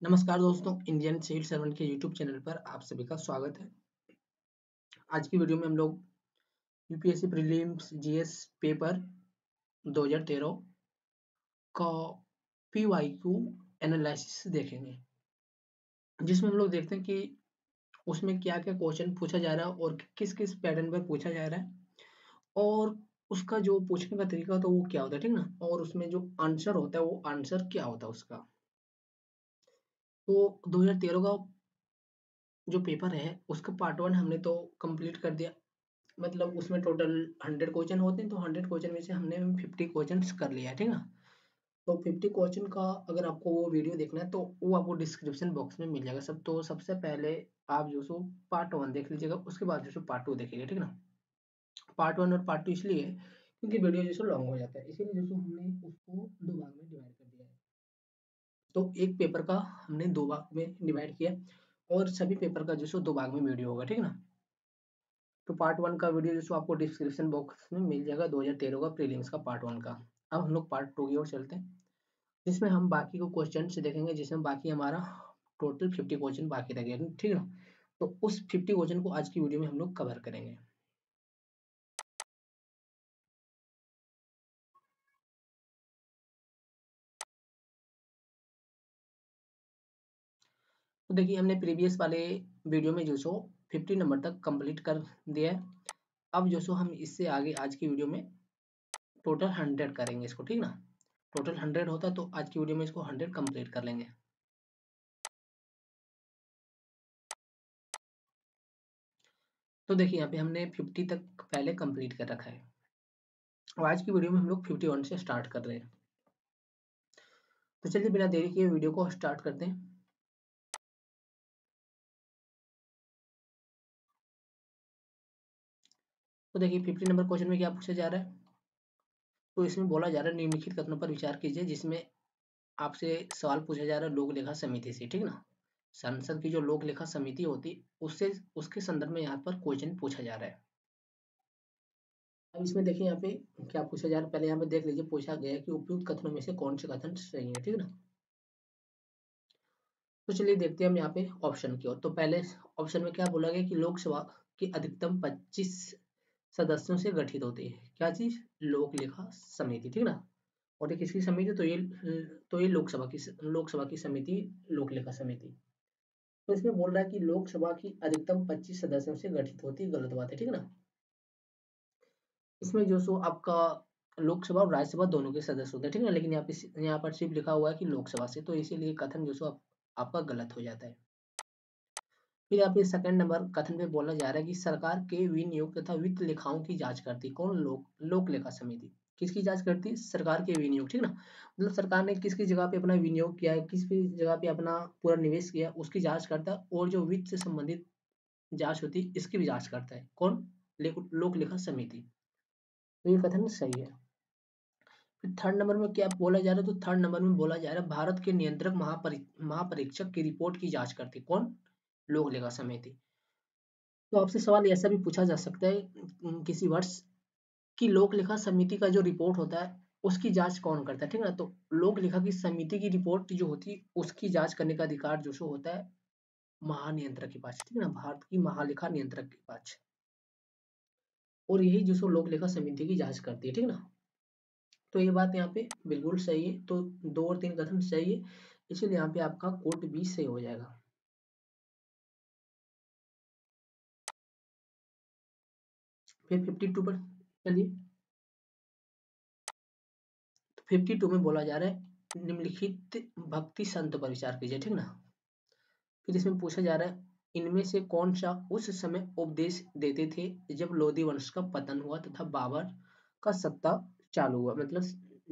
नमस्कार दोस्तों, Indian civil servant के यूट्यूब चैनल पर आप सभी का स्वागत है। आज की वीडियो में हम लोग यूपीएससी प्रीलिम्स जीएस पेपर 2013 का पीवाईक्यू एनालिसिस देखेंगे, जिसमें हम लोग देखते हैं कि उसमें क्या-क्या क्वेश्चन पूछा जा रहा है और किस-किस पैटर्न पर पूछा जा रहा है और उसका जो पूछने का तरीका होता है वो क्या होता है, ठीक ना? और उसमें जो आंसर होता है वो आंसर क्या होता है उसका। तो 2013 का जो पेपर है उसका पार्ट 1 हमने तो कंप्लीट कर दिया। मतलब उसमें टोटल 100 क्वेश्चन होते हैं, तो 100 क्वेश्चन में से हमने 50 क्वेश्चंस कर लिया है, ठीक है ना? तो 50 क्वेश्चन का अगर आपको वो वीडियो देखना है तो वो आपको डिस्क्रिप्शन बॉक्स में मिल जाएगा सब। तो सबसे पहले आप जो सो पार्ट 1 देख लीजिएगा, उसके बाद जो सो पार्ट 2 देखिएगा, ठीक है ना? पार्ट 1 और पार्ट 2 इसलिए है क्योंकि वीडियो जो सो लॉन्ग हो जाता है, इसीलिए जो सो हमने उसको 2 भाग में डिवाइड कर दिया है। तो एक पेपर का हमने 2 भाग में डिवाइड किया और सभी पेपर का जो सो 2 भाग में वीडियो होगा, ठीक है ना? तो पार्ट 1 का वीडियो जो सो आपको डिस्क्रिप्शन बॉक्स में मिल जाएगा 2013 का प्रीलिम्स का पार्ट 1 का। अब हम लोग पार्ट 2 की ओर चलते हैं, जिसमें हम बाकी को क्वेश्चंस देखेंगे, जिसमें बाकी हमारा टोटल 50 क्वेश्चन बाकी रह गए, ठीक है ना? तो उस 50 क्वेश्चन को आज की वीडियो में हम लोग कवर करेंगे। तो देखिए हमने प्रीवियस वाले वीडियो में जो सो 50 नंबर तक कंप्लीट कर दिया है। अब जो सो हम इससे आगे आज की वीडियो में टोटल 100 करेंगे इसको, ठीक ना? टोटल 100 होता है तो आज की वीडियो में इसको 100 कंप्लीट कर लेंगे। तो देखिए यहाँ पे हमने 50 तक पहले कंप्लीट कर रखा है और आज की वीडियो में हम लोग 51 से स्टार्ट कर रहे हैं। तो चलिए बिना देरी किए वीडियो को स्टार्ट करते हैं। तो देखिए 50 नंबर क्वेश्चन में क्या पूछा जा रहा है। तो इसमें बोला जा रहा है निम्नलिखित कथनों पर विचार कीजिए, जिसमें आपसे सवाल पूछा जा रहा है लोक लेखा समिति से, ठीक ना? संसद की जो लोक लेखा समिति होती है उससे उसके संदर्भ में यहाँ पर क्वेश्चन पूछा जा रहा है। अब इसमें देखिए यहाँ पे क्या पूछा जा रहा है, पहले यहाँ पे देख लीजिए। पूछा गया है कि उपयुक्त कथनों में से कौन से कथन सही है, ठीक है ना? तो चलिए देखते हैं हम यहाँ पे ऑप्शन की ओर। तो पहले ऑप्शन में क्या बोला गया कि लोकसभा की अधिकतम 25 सदस्यों से गठित होती है। क्या चीज? लोक लेखा समिति, ठीक ना? और ये किसकी समिति? तो ये लोकसभा की समिति, लोक लेखा समिति। तो इसमें बोल रहा है कि लोकसभा की अधिकतम 25 सदस्यों से गठित होती है, गलत बात है, ठीक है ना? इसमें जो सो आपका लोकसभा और राज्यसभा दोनों के सदस्य होते हैं, ठीक है ना? लेकिन यहाँ पर सिर्फ लिखा हुआ है कि लोकसभा से, तो इसीलिए कथन जो सो आपका गलत हो जाता है। फिर यहाँ पे सेकंड नंबर कथन पे बोला जा रहा है कि सरकार के विनियोग तथा वित्त लेखाओं की जांच करती कौन? लोक लेखा समिति। किसकी जांच करती है? सरकार के विनियोग, ठीक ना? मतलब सरकार ने किसकी जगह पे अपना विनियोग किया है, किस जगह पे अपना पूरा निवेश किया, उसकी जांच करता है। और जो वित्त से संबंधित जांच होती है इसकी भी जांच करता है कौन? लोक लेखा समिति। तो ये कथन सही है। फिर थर्ड नंबर में क्या बोला जा रहा है? तो थर्ड नंबर में बोला जा रहा है भारत के नियंत्रक महापरीक्षक की रिपोर्ट की जांच करती कौन? लोक लेखा समिति। तो आपसे सवाल ऐसा भी पूछा जा सकता है किसी वर्ष की लोक लेखा समिति का जो रिपोर्ट होता है उसकी जांच कौन करता है, ठीक है ना? तो लोक लेखा की समिति की रिपोर्ट जो होती है उसकी जांच करने का अधिकार जो सो होता है महानियंत्रक के पास, ठीक है ना? भारत की महालेखा नियंत्रक के पास। और यही जो सो लोक लेखा समिति की जांच करती है, ठीक है ना? तो ये बात यहाँ पे बिल्कुल सही है। तो 2 और 3 कथन सही है, इसीलिए यहाँ पे आपका कोड बी सही हो जाएगा। फिर 52 पर चलिए। तो 52 में बोला जा रहा है निम्नलिखित भक्ति संत पर विचार कीजिए, ठीक ना? फिर इसमें पूछा जा रहा है इनमें से कौन सा उस समय उपदेश देते थे जब लोधी वंश का पतन हुआ तथा बाबर का सत्ता चालू हुआ। मतलब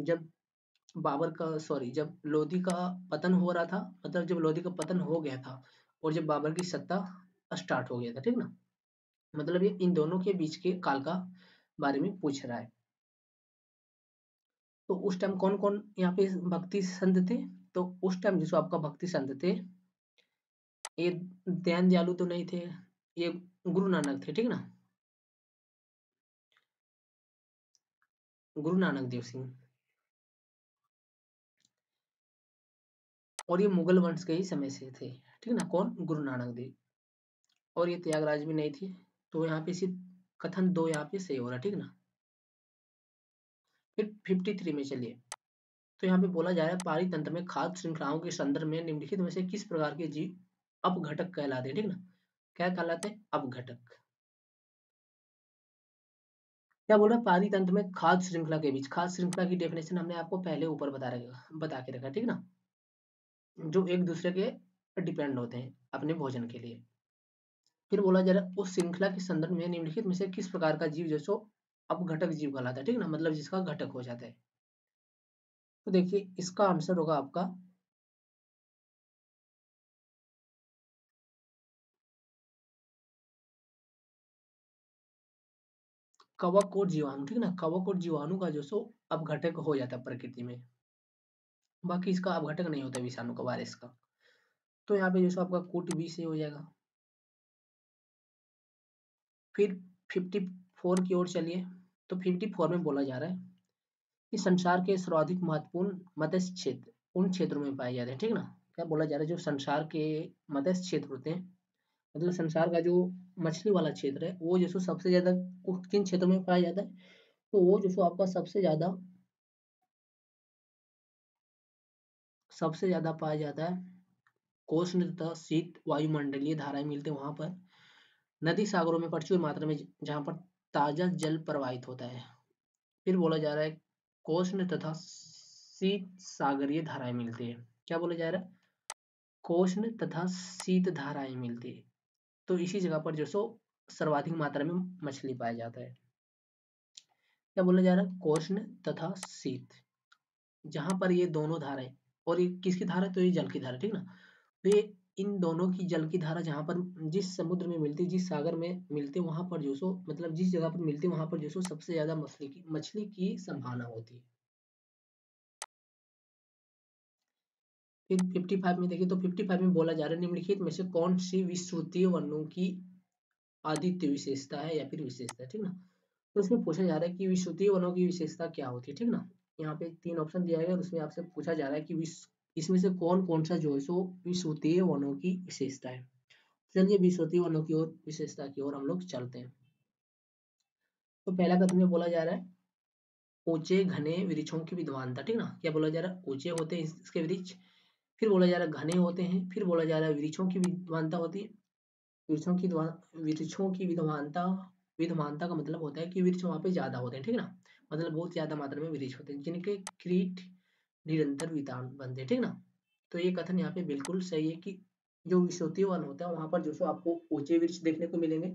जब जब लोधी का पतन हो रहा था, मतलब जब लोधी का पतन हो गया था और जब बाबर की सत्ता स्टार्ट हो गया था, ठीक ना? मतलब ये इन दोनों के बीच के काल का बारे में पूछ रहा है। तो उस टाइम कौन कौन यहाँ पे भक्ति संत थे? तो उस टाइम जिसको आपका भक्ति संत थे, ये दयान दयालु तो नहीं थे, ये गुरु नानक थे, ठीक ना? गुरु नानक देव सिंह। और ये मुगल वंश के ही समय से थे, ठीक ना, कौन, गुरु नानक देव। और ये त्यागराज भी नहीं थी, तो यहाँ पे सिर्फ कथन दो यहाँ पे सही हो रहा है, ठीक ना। फिर 53 में चलिए, तो यहाँ पे बोला जा रहा है पारी तंत्र में खाद्य श्रृंखलाओं के संदर्भ में निम्नलिखित में से किस प्रकार के जीव अपघटक कहलाते हैं, ठीक ना। क्या कहलाते हैं, अपघटक। क्या बोल रहा है, पारी तंत्र में खाद्य श्रृंखला के बीच, खाद्य श्रृंखला की डेफिनेशन हमने आपको पहले ऊपर बता के रखा, ठीक ना, जो एक दूसरे के डिपेंड होते हैं अपने भोजन के लिए। फिर बोला जा रहा है उस श्रृंखला के संदर्भ में निम्नलिखित में से किस प्रकार का जीव जो अपघटक जीव कहलाता है, ठीक ना, मतलब जिसका घटक हो जाता है। तो देखिए इसका आंसर होगा आपका कवक और जीवाणु, ठीक ना, कवक और जीवाणु का जो अपघटक हो जाता है प्रकृति में। बाकी इसका अपघटक नहीं होता विषाणु का, वायरस का। तो यहाँ पे जो आपका कूट बी से हो जाएगा। फिर 54 की ओर चलिए, तो 54 में बोला जा रहा है कि संसार के सर्वाधिक महत्वपूर्ण मत्स्य क्षेत्र उन क्षेत्रों में पाए जाते हैं, ठीक ना। क्या बोला जा रहा है, जो संसार के मत्स्य क्षेत्र होते हैं, मतलब संसार का जो मछली वाला क्षेत्र है, वो जो सबसे ज्यादा किन क्षेत्रों में पाया जाता है, तो वो जो आपका सबसे ज्यादा पाया जाता है कोष्ण तथा शीत वायुमंडलीय धाराएं मिलते हैं वहां पर, नदी सागरों में प्रचुर मात्रा में जहां पर ताजा जल प्रवाहित होता है। फिर बोला जा रहा है कोष्ण तथा शीत सागरीय धाराएं मिलती है। क्या बोला जा रहा है, कोष्ण तथा शीत धाराएं मिलती है। तो इसी जगह पर सर्वाधिक मात्रा में मछली पाया जाता है। क्या बोला जा रहा है, कोष्ण तथा शीत, जहां पर ये दोनों धाराएं, और ये किसकी धारा, तो ये जल की धारा, ठीक ना। तो ये इन दोनों की जल की धारा जहां पर जिस समुद्र में मिलती, जिस सागर में मिलते, वहां पर मतलब जिस जगह पर मिलती वहां पर सबसे ज्यादा मछली की संभावना होती है। फिर 55 में देखिए, तो 55 में बोला जा रहा है निम्नलिखित में से कौन सी विश्रुतीय वर्णों की आदित्य विशेषता है या फिर विशेषता है, ठीक ना। तो उसमें पूछा जा रहा है कि विश्रुतीय वर्णों की विशेषता क्या होती है, ठीक ना। यहाँ पे 3 ऑप्शन दिया गया और उसमें आपसे पूछा जा रहा है कि इसमें से कौन कौन सा जो है विश्रुतीय वर्णों की विशेषता है। चलिए विश्रुतीय वर्णों की ओर, विशेषता की ओर हम लोग चलते हैं। तो पहला कथन में बोला जा रहा है ऊंचे घने वृक्षों की विद्वानता, ठीक ना। क्या बोला जा रहा है, ऊंचे होते हैं इसके वृक्ष। फिर बोला जा रहा है घने होते हैं। फिर बोला जा रहा है वृक्षों की विद्वानता होती है। वृक्षों की विद्वानता, विद्वानता का मतलब होता है कि वृक्ष वहां पे ज्यादा होते हैं, ठीक ना, मतलब बहुत ज्यादा मात्रा में वृक्ष होते हैं जिनके कीट निरंतर वितान बनते हैं, ठीक ना। तो ये कथन यहाँ पे बिल्कुल सही है कि जो विश्रुतीय वन होता है वहां पर आपको ऊंचे वृक्ष देखने को मिलेंगे,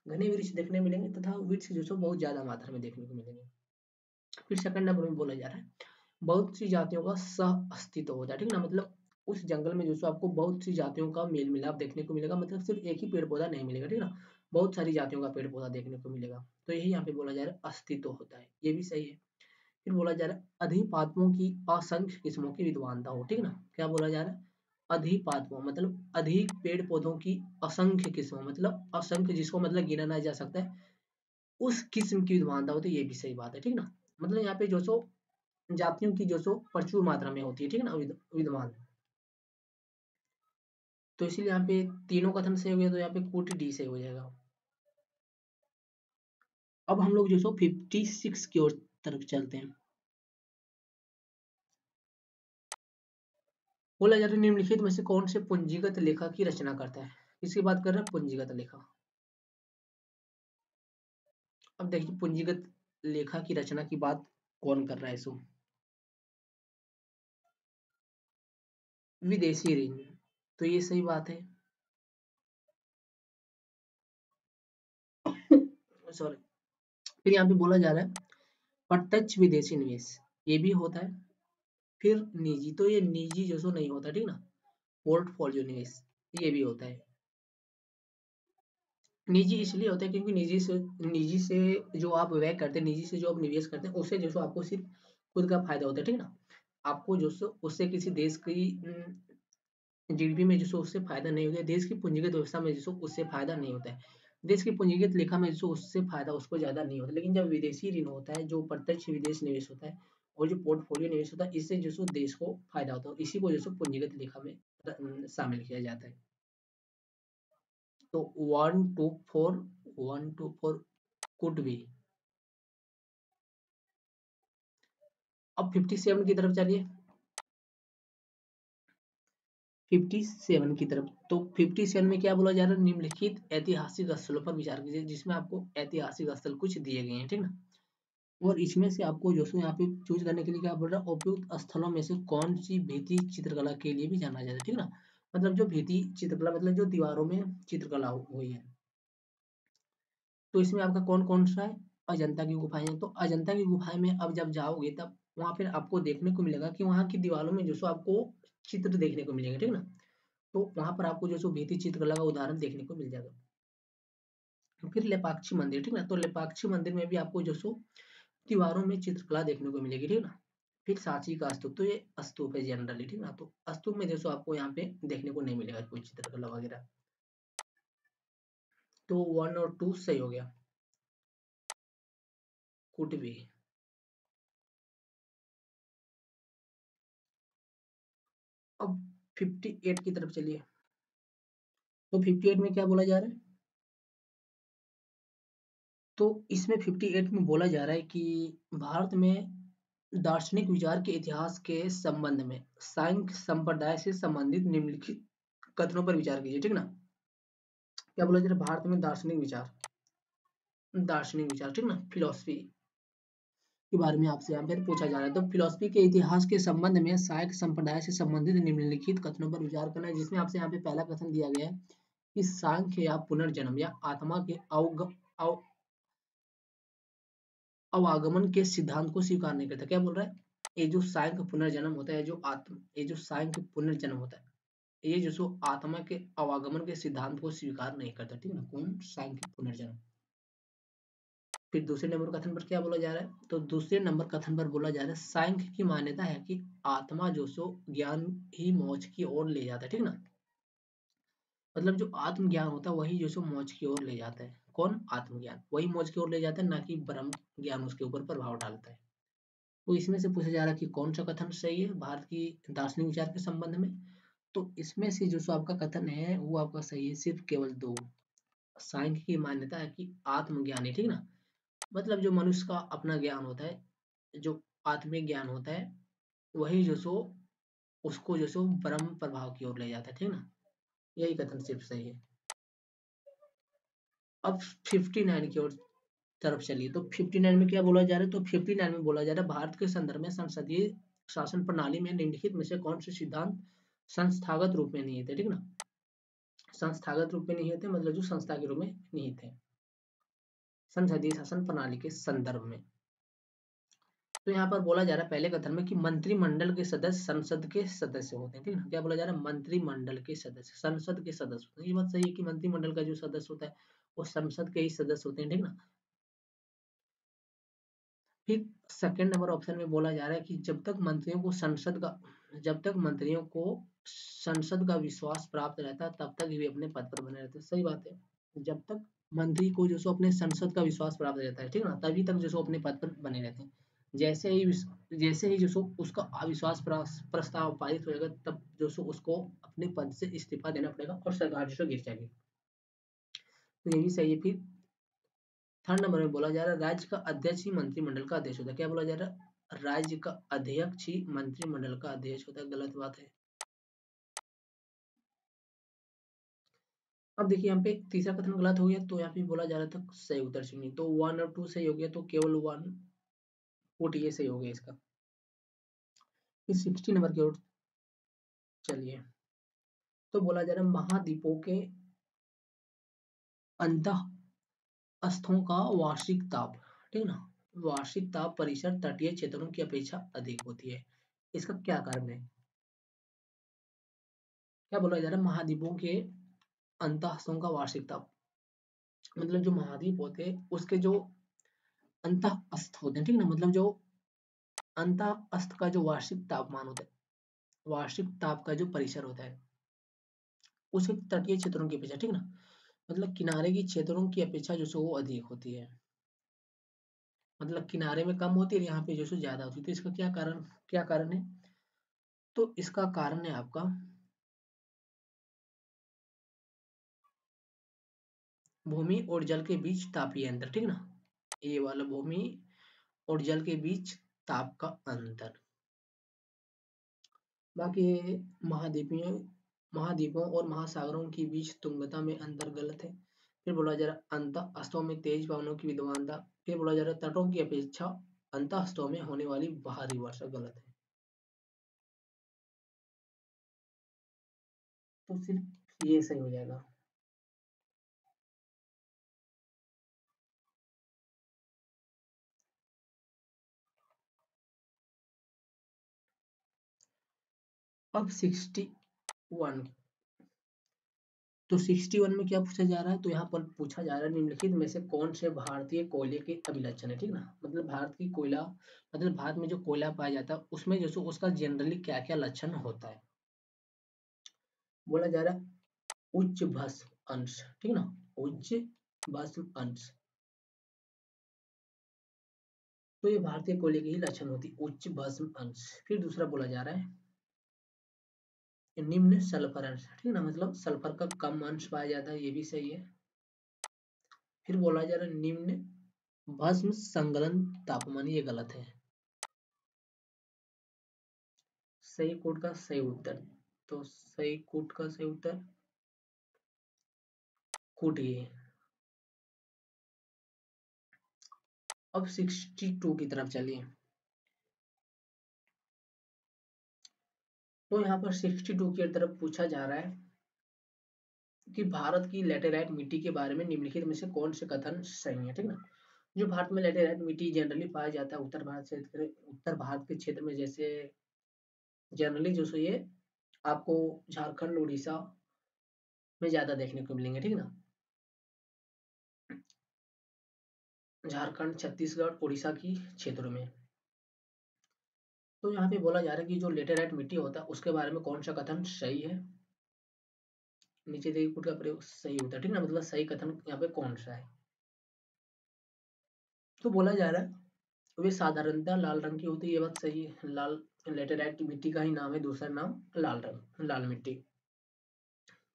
घने वृक्ष देखने मिलेंगे, तथा वृक्ष बहुत ज्यादा मात्रा में देखने को मिलेंगे। फिर सेकंड नंबर में बोला जा रहा है बहुत सी जातियों का सह अस्तित्व होता है, ठीक ना, मतलब उस जंगल में आपको बहुत सी जातियों का मेल मिलाप देखने को मिलेगा, मतलब सिर्फ एक ही पेड़ पौधा नहीं मिलेगा, ठीक ना, बहुत सारी जातियों का पेड़ पौधा देखने को मिलेगा। तो यही यहाँ पे बोला जा रहा है अस्तित्व होता है, ये भी सही है। फिर बोला जा रहा है अधिपात्मों की असंख्य किस्मों की विद्वानता हो, ठीक ना। क्या बोला जा रहा है, अधिपात्मों मतलब अधिक पेड़ पौधों की असंख्य किस्मों, मतलब असंख्य जिसको मतलब गिना नहीं जा सकता है, उस किस्म की विद्वानता होती है, ये भी सही बात है, ठीक ना। मतलब यहाँ पे जातियों की प्रचुर मात्रा में होती है, ठीक है ना, विद्वान। तो इसीलिए यहाँ पे तीनों कथन सही हो गया, तो यहाँ पे कोटि डी से हो जाएगा। अब हम लोग 56 की ओर तरफ चलते हैं। बोला जा रहा है निम्नलिखित में से कौन से पूंजीगत लेखा की रचना करता है। किसकी बात कर रहे हैं, पूंजीगत लेखा। अब देखिए पूंजीगत लेखा की रचना की बात कौन कर रहा है, विदेशी ऋण। तो ये सही बात है। सॉरी। फिर यहाँ पे बोला जा रहा है प्रत्यक्ष विदेशी निवेश, ये भी होता है। फिर निजी, तो ये निजी नहीं होता, ठीक ना, पोर्टफोलियो निवेश ये भी होता है। निजी इसलिए होता है क्योंकि निजी से जो आप व्यय करते हैं, निजी से जो आप निवेश करते हैं, उससे आपको सिर्फ खुद का फायदा होता है, ठीक ना। आपको उससे किसी देश की जीडीपी में उससे फायदा नहीं होता है, देश की पूंजीगत व्यवस्था में उससे फायदा नहीं होता है, देश की पूंजीगत लेखा में उससे फायदा उसको ज्यादा नहीं होता। लेकिन जब विदेशी ऋण होता है, जो प्रत्यक्ष विदेश निवेश होता है, और जो पोर्टफोलियो निवेश होता है इससे जो सो देश को फायदा होता है, इसी को जो सो पूंजीगत लेखा में शामिल किया जाता है। तो 1 to 4 कुड बी। अब 57 की तरफ चलिए, 57 की तरफ। तो 57 में क्या बोला जा रहा है, निम्नलिखित ऐतिहासिक स्थलों पर विचार कीजिए, जिसमें आपको ऐतिहासिक स्थल कुछ दिए गए हैं, ठीक ना। और इसमें से आपको जो सो यहाँ पे चूज करने के लिए क्या बोल रहा है, उपयुक्त स्थलों में से कौन सी भित्ति चित्रकला के लिए भी जाना जाता है, ठीक ना। मतलब जो भित्ति चित्रकला मतलब जो दीवारों में चित्रकला हुई है, तो इसमें आपका कौन कौन सा है, अजंता की गुफाएं हैं। तो अजंता की गुफाएं में अब जब जाओगे तब वहां फिर आपको देखने को मिलेगा कि वहां की दीवारों में जो सो आपको चित्र देखने को मिलेंगे, ठीक ना। तो वहां पर आपको जो सो भित्ति चित्रकला का उदाहरण देखने को मिल जाएगा। फिर लेपाक्षी मंदिर, ठीक ना। तो लेपाक्षी मंदिर में भी आपको जो सो दीवारों में चित्रकला देखने को मिलेगी, ठीक ना। फिर सांची का स्तूप, तो ये स्तूप है जनरली, ठीक ना। तो स्तूप में जैसे आपको यहाँ पे देखने को नहीं मिलेगा कोई चित्रकला वगैरह। तो 1 और 2 सही हो गया, कुट भी। अब 58 की तरफ चलिए। तो 58 में क्या बोला जा रहा है, तो इसमें 58 में बोला जा रहा है कि भारत में दार्शनिक विचार के इतिहास के संबंध में सांख्य संप्रदाय से संबंधित निम्नलिखित कथनों पर विचार कीजिए, ठीक ना। क्या बोला जा रहा है, भारत में दार्शनिक विचार, ठीक ना, फिलोसफी के बारे में आपसे यहाँ पर पूछा जा रहा है। तो फिलोसफी के इतिहास के संबंध में सांख्य संप्रदाय से संबंधित निम्नलिखित कथनों पर विचार करना है, जिसमें आपसे यहाँ पे पहला कथन दिया गया है कि सांख्य या पुनर्जन्म या आत्मा के अवागमन के सिद्धांत को स्वीकार नहीं करता। क्या बोल रहा है, ये जो सांख्य पुनर्जन्म होता है, ये जो सांख्य पुनर्जन्म होता है, ये जो सो आत्मा के अवागमन के सिद्धांत को स्वीकार नहीं करता, ठीक है ना। कौन, सांख्य पुनर्जन्म। फिर दूसरे नंबर कथन पर क्या बोला जा रहा है, तो दूसरे नंबर कथन पर बोला जा रहा है सांख्य की मान्यता है कि आत्मा जो सो ज्ञान ही मोक्ष की ओर ले जाता है, ठीक ना। मतलब जो आत्मज्ञान होता है वही जो सो मोक्ष की ओर ले जाता है। कौन, आत्मज्ञान वही मोक्ष की ओर ले जाता है, ना कि ब्रह्म ज्ञान उसके ऊपर प्रभाव डालता है। तो इसमें से पूछा जा रहा है कि कौन सा कथन सही है भारत की दार्शनिक विचार के संबंध में। तो इसमें से जो सो आपका कथन है वो आपका सही है, सिर्फ केवल दो। सांख्य की मान्यता है कि आत्मज्ञान है, ठीक ना। मतलब जो मनुष्य का अपना ज्ञान होता है, जो आत्मिक ज्ञान होता है, वही जो सो उसको जो सो ब्रह्म प्रभाव की ओर ले जाता है, ठीक ना। यही कथन सिर्फ सही है। अब 59 की ओर तरफ चलिए। तो 59 में क्या बोला जा रहा है, तो 59 में बोला जा रहा है भारत के संदर्भ में संसदीय शासन प्रणाली में निम्नलिखित में से कौन से सिद्धांत संस्थागत रूप में निहित है, ठीक ना। संस्थागत रूप में निहित है मतलब जो संस्था के रूप में निहित है संसदीय शासन प्रणाली के संदर्भ में। तो यहाँ पर बोला जा रहा है पहले कथन में कि मंत्रिमंडल के सदस्य संसद के सदस्य होते हैं, ठीक है ना। क्या बोला जा रहा है, मंत्रिमंडल के सदस्य संसद के सदस्य होते हैं। ये बात सही है कि मंत्रिमंडल का जो सदस्य होता है वो संसद के ही सदस्य होते हैं, ठीक ना। फिर सेकंड नंबर ऑप्शन में बोला जा रहा है कि जब तक मंत्रियों को संसद का विश्वास प्राप्त रहता है तब तक वे अपने पद पर बने रहते हैं। सही बात है, जब तक मंत्री को जो सो अपने संसद का विश्वास प्राप्त रहता है, ठीक ना, तभी तक जो सो अपने पद पर बने रहते हैं। जैसे ही जो सो उसका अविश्वास प्रस्ताव पारित होएगा तब जो सो उसको अपने पद से इस्तीफा देना पड़ेगा और सरकार जो सो गिर जाएगी। तो ये भी सही है। फिर थर्ड नंबर में बोला जा रहा है राज्य का अध्यक्ष ही मंत्रिमंडल का अध्यक्ष होता है। क्या बोला जा रहा है, राज्य का अध्यक्ष ही मंत्रिमंडल का अध्यक्ष होता है। गलत बात है। अब देखिए यहाँ पे तीसरा कथन गलत हो गया, तो यहाँ पे बोला जा रहा था सही उत्तर चुनिए। तो 1 और 2 सही हो गया, तो केवल 1 सही हो गया इसका। फिर 60 नंबर की ओर चलिए। तो बोला जा रहा है महाद्वीपों के अंतः स्थों का वार्षिक ताप, ठीक ना, वार्षिक ताप परिसर तटीय क्षेत्रों की अपेक्षा अधिक होती है। इसका क्या कारण है। क्या बोला जा रहा है, महाद्वीपों के अंतः स्थों का वार्षिक ताप मतलब जो महाद्वीप होते हैं उसके जो अंतः अस्थ होते हैं, ठीक ना, मतलब जो अंतः अस्थ का जो वार्षिक तापमान होता है, वार्षिक ताप का जो परिसर होता है उसके तटीय क्षेत्रों की अपेक्षा, ठीक ना, मतलब किनारे की क्षेत्रों की अपेक्षा जो सो वो अधिक होती है। मतलब किनारे में कम होती है, यहाँ पे जो सो ज्यादा होती है। तो इसका क्या कारण है? तो इसका कारण है आपका भूमि और जल के बीच तापीय अंतर, ठीक ना। ये वाला भूमि और जल के बीच ताप का अंतर। बाकी महाद्वीपीय महाद्वीपों और महासागरों के बीच तुंगता में अंतर गलत है। फिर बोला जा रहा अंतःस्थों में तेज पवनों की विद्यमानता। फिर बोला जा रहा तटों की अपेक्षा अंतःस्थों में होने वाली भारी वर्षा गलत है। तो सिर्फ ये सही हो जाएगा। अब 61, तो 61 में क्या पूछा जा रहा है? तो यहाँ पर पूछा जा रहा है निम्नलिखित में से कौन से भारतीय कोयले के अभिलक्षण है, ठीक ना। मतलब भारत की कोयला, मतलब भारत में जो कोयला पाया जाता है उसमें जो सो उसका जनरली क्या क्या लक्षण होता है। बोला जा रहा है उच्च भस्म अंश, ठीक ना, उच्च भस्म अंश। तो ये भारतीय कोयले की ही लक्षण होती, उच्च भस्म अंश। फिर दूसरा बोला जा रहा है निम्न सल्फर अंश, ठीक ना, मतलब सल्फर का कम अंश पाया जाता है, ये भी सही है। फिर बोला जा रहा है निम्न भस्म संगलन तापमान, ये गलत है। सही कोड का सही उत्तर, तो सही कोड का सही उत्तर कोट ये है। अब 62 की तरफ चलिए। तो यहाँ पर 62 की तरफ पूछा जा रहा है कि भारत की लेटेराइट मिट्टी के बारे में निम्नलिखित में से कौन से कथन सही है, ठीक ना। जो भारत में लेटेराइट मिट्टी जनरली पाया जाता है उत्तर भारत के क्षेत्र में, जैसे जनरली जो सो ये आपको झारखंड उड़ीसा में ज्यादा देखने को मिलेंगे, ठीक ना। झारखंड छत्तीसगढ़ उड़ीसा की क्षेत्रों में। तो यहाँ पे बोला जा रहा है कि जो लेटेराइट मिट्टी होता है उसके बारे में कौन सा कथन सही है। नीचे देखिए कोड का प्रयोग सही होता है, ठीक ना, मतलब सही कथन यहाँ पे कौन सा है। तो बोला जा रहा है वे साधारणतः लाल रंग की होती है, ये बात सही है। लाल लेटेराइट मिट्टी का ही नाम है, दूसरा नाम लाल रंग, लाल मिट्टी।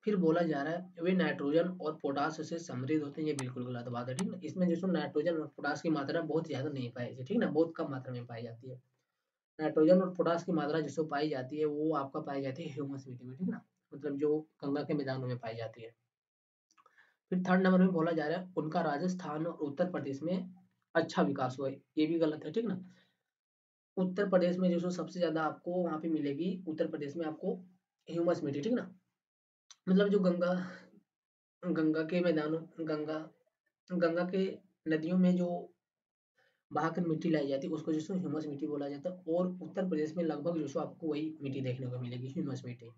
फिर बोला जा रहा है वे नाइट्रोजन और पोटास से समृद्ध होते हैं, ये बिल्कुल गलत बात है, ठीक ना। इसमें जो नाइट्रोजन और पोटास की मात्रा बहुत ज्यादा नहीं पाई जाती, ठीक ना, बहुत कम मात्रा में पाई जाती है। नाइट्रोजन और पोटास की मात्रा जिसको पाई जाती है वो आपका पाई जाती है ह्यूमस मिट्टी में, ठीक ना, मतलब जो गंगा के मैदानों में पाई जाती है। फिर थर्ड नंबर में बोला जा रहा है उनका राजस्थान और उत्तर प्रदेश में अच्छा विकास हुआ है, ये भी गलत है, ठीक ना। उत्तर प्रदेश में जो सो सबसे ज्यादा आपको वहां पे मिलेगी, उत्तर प्रदेश में आपको ह्यूमस मिट्टी, ठीक ना, मतलब जो गंगा गंगा के मैदानों गंगा गंगा के नदियों में जो बहाकर मिट्टी लाई जाती है उसको जो सो ह्यूमस मिट्टी बोला जाता है। और उत्तर प्रदेश में लगभग जो सो आपको वही मिट्टी देखने को मिलेगी, ह्यूमस मिट्टी।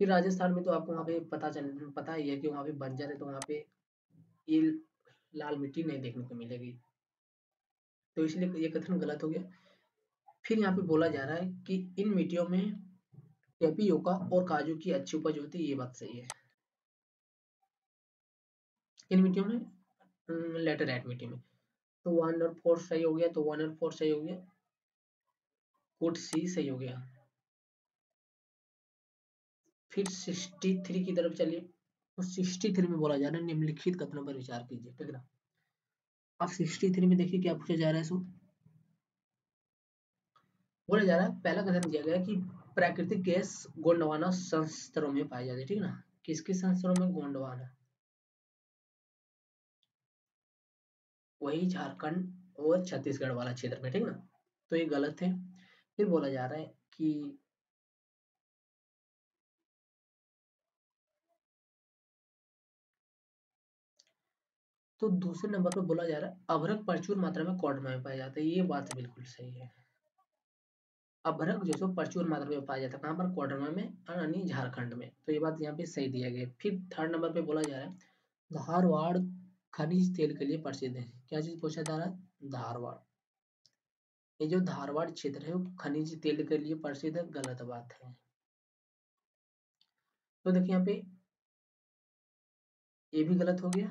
फिर राजस्थान में तो आपको वहाँ पे पता ही है कि वहाँ पे बंजर है, तो वहाँ पे ये लाल मिट्टी नहीं देखने को मिलेगी, तो इसलिए ये कथन गलत हो गया। फिर यहाँ पे बोला जा रहा है कि इन मिट्टियों में टेपियोका और काजू की अच्छी उपज होती है, ये बात सही है। इन मिट्टियों में लेटेराइट मिट्टी में। तो 1 और 4 सही हो गया, तो 1 और 4 सही हो गया, कोड सी सही हो गया। फिर 63 की तरफ चलिए। तो 63 में बोला जा रहा है निम्नलिखित कथनों पर विचार कीजिए, ठीक है ना। अब 63 में देखिए क्या पूछा जा रहा है। सो बोला जा रहा है पहला कथन दिया गया है कि प्राकृतिक गैस गोंडवाना संस्तरों में पाई जाती है, ठीक है ना। किसके संस्तरों में? गोंडवाना, वही झारखंड और छत्तीसगढ़ वाला क्षेत्र में, ठीक ना। तो ये गलत है। फिर बोला जा रहा है कि तो दूसरे नंबर पे बोला जा रहा है अभ्रक प्रचुर मात्रा में कोडमा में पाया जाता है, ये बात बिल्कुल सही है। अभ्रक जो सो प्रचुर मात्रा में पाया जाता है कहाँ पर? कोडरमा में, यानी झारखंड में। तो ये बात यहाँ पे सही दिया गया है। फिर थर्ड नंबर पे बोला जा रहा है धारवाड़ खनिज तेल के लिए प्रसिद्ध है, क्या चीज पूछा जा रहा है? धारवाड़। ये जो धारवाड़ क्षेत्र है वो खनिज तेल के लिए प्रसिद्ध है, गलत बात है। तो देखिए यहाँ पे ये भी गलत हो गया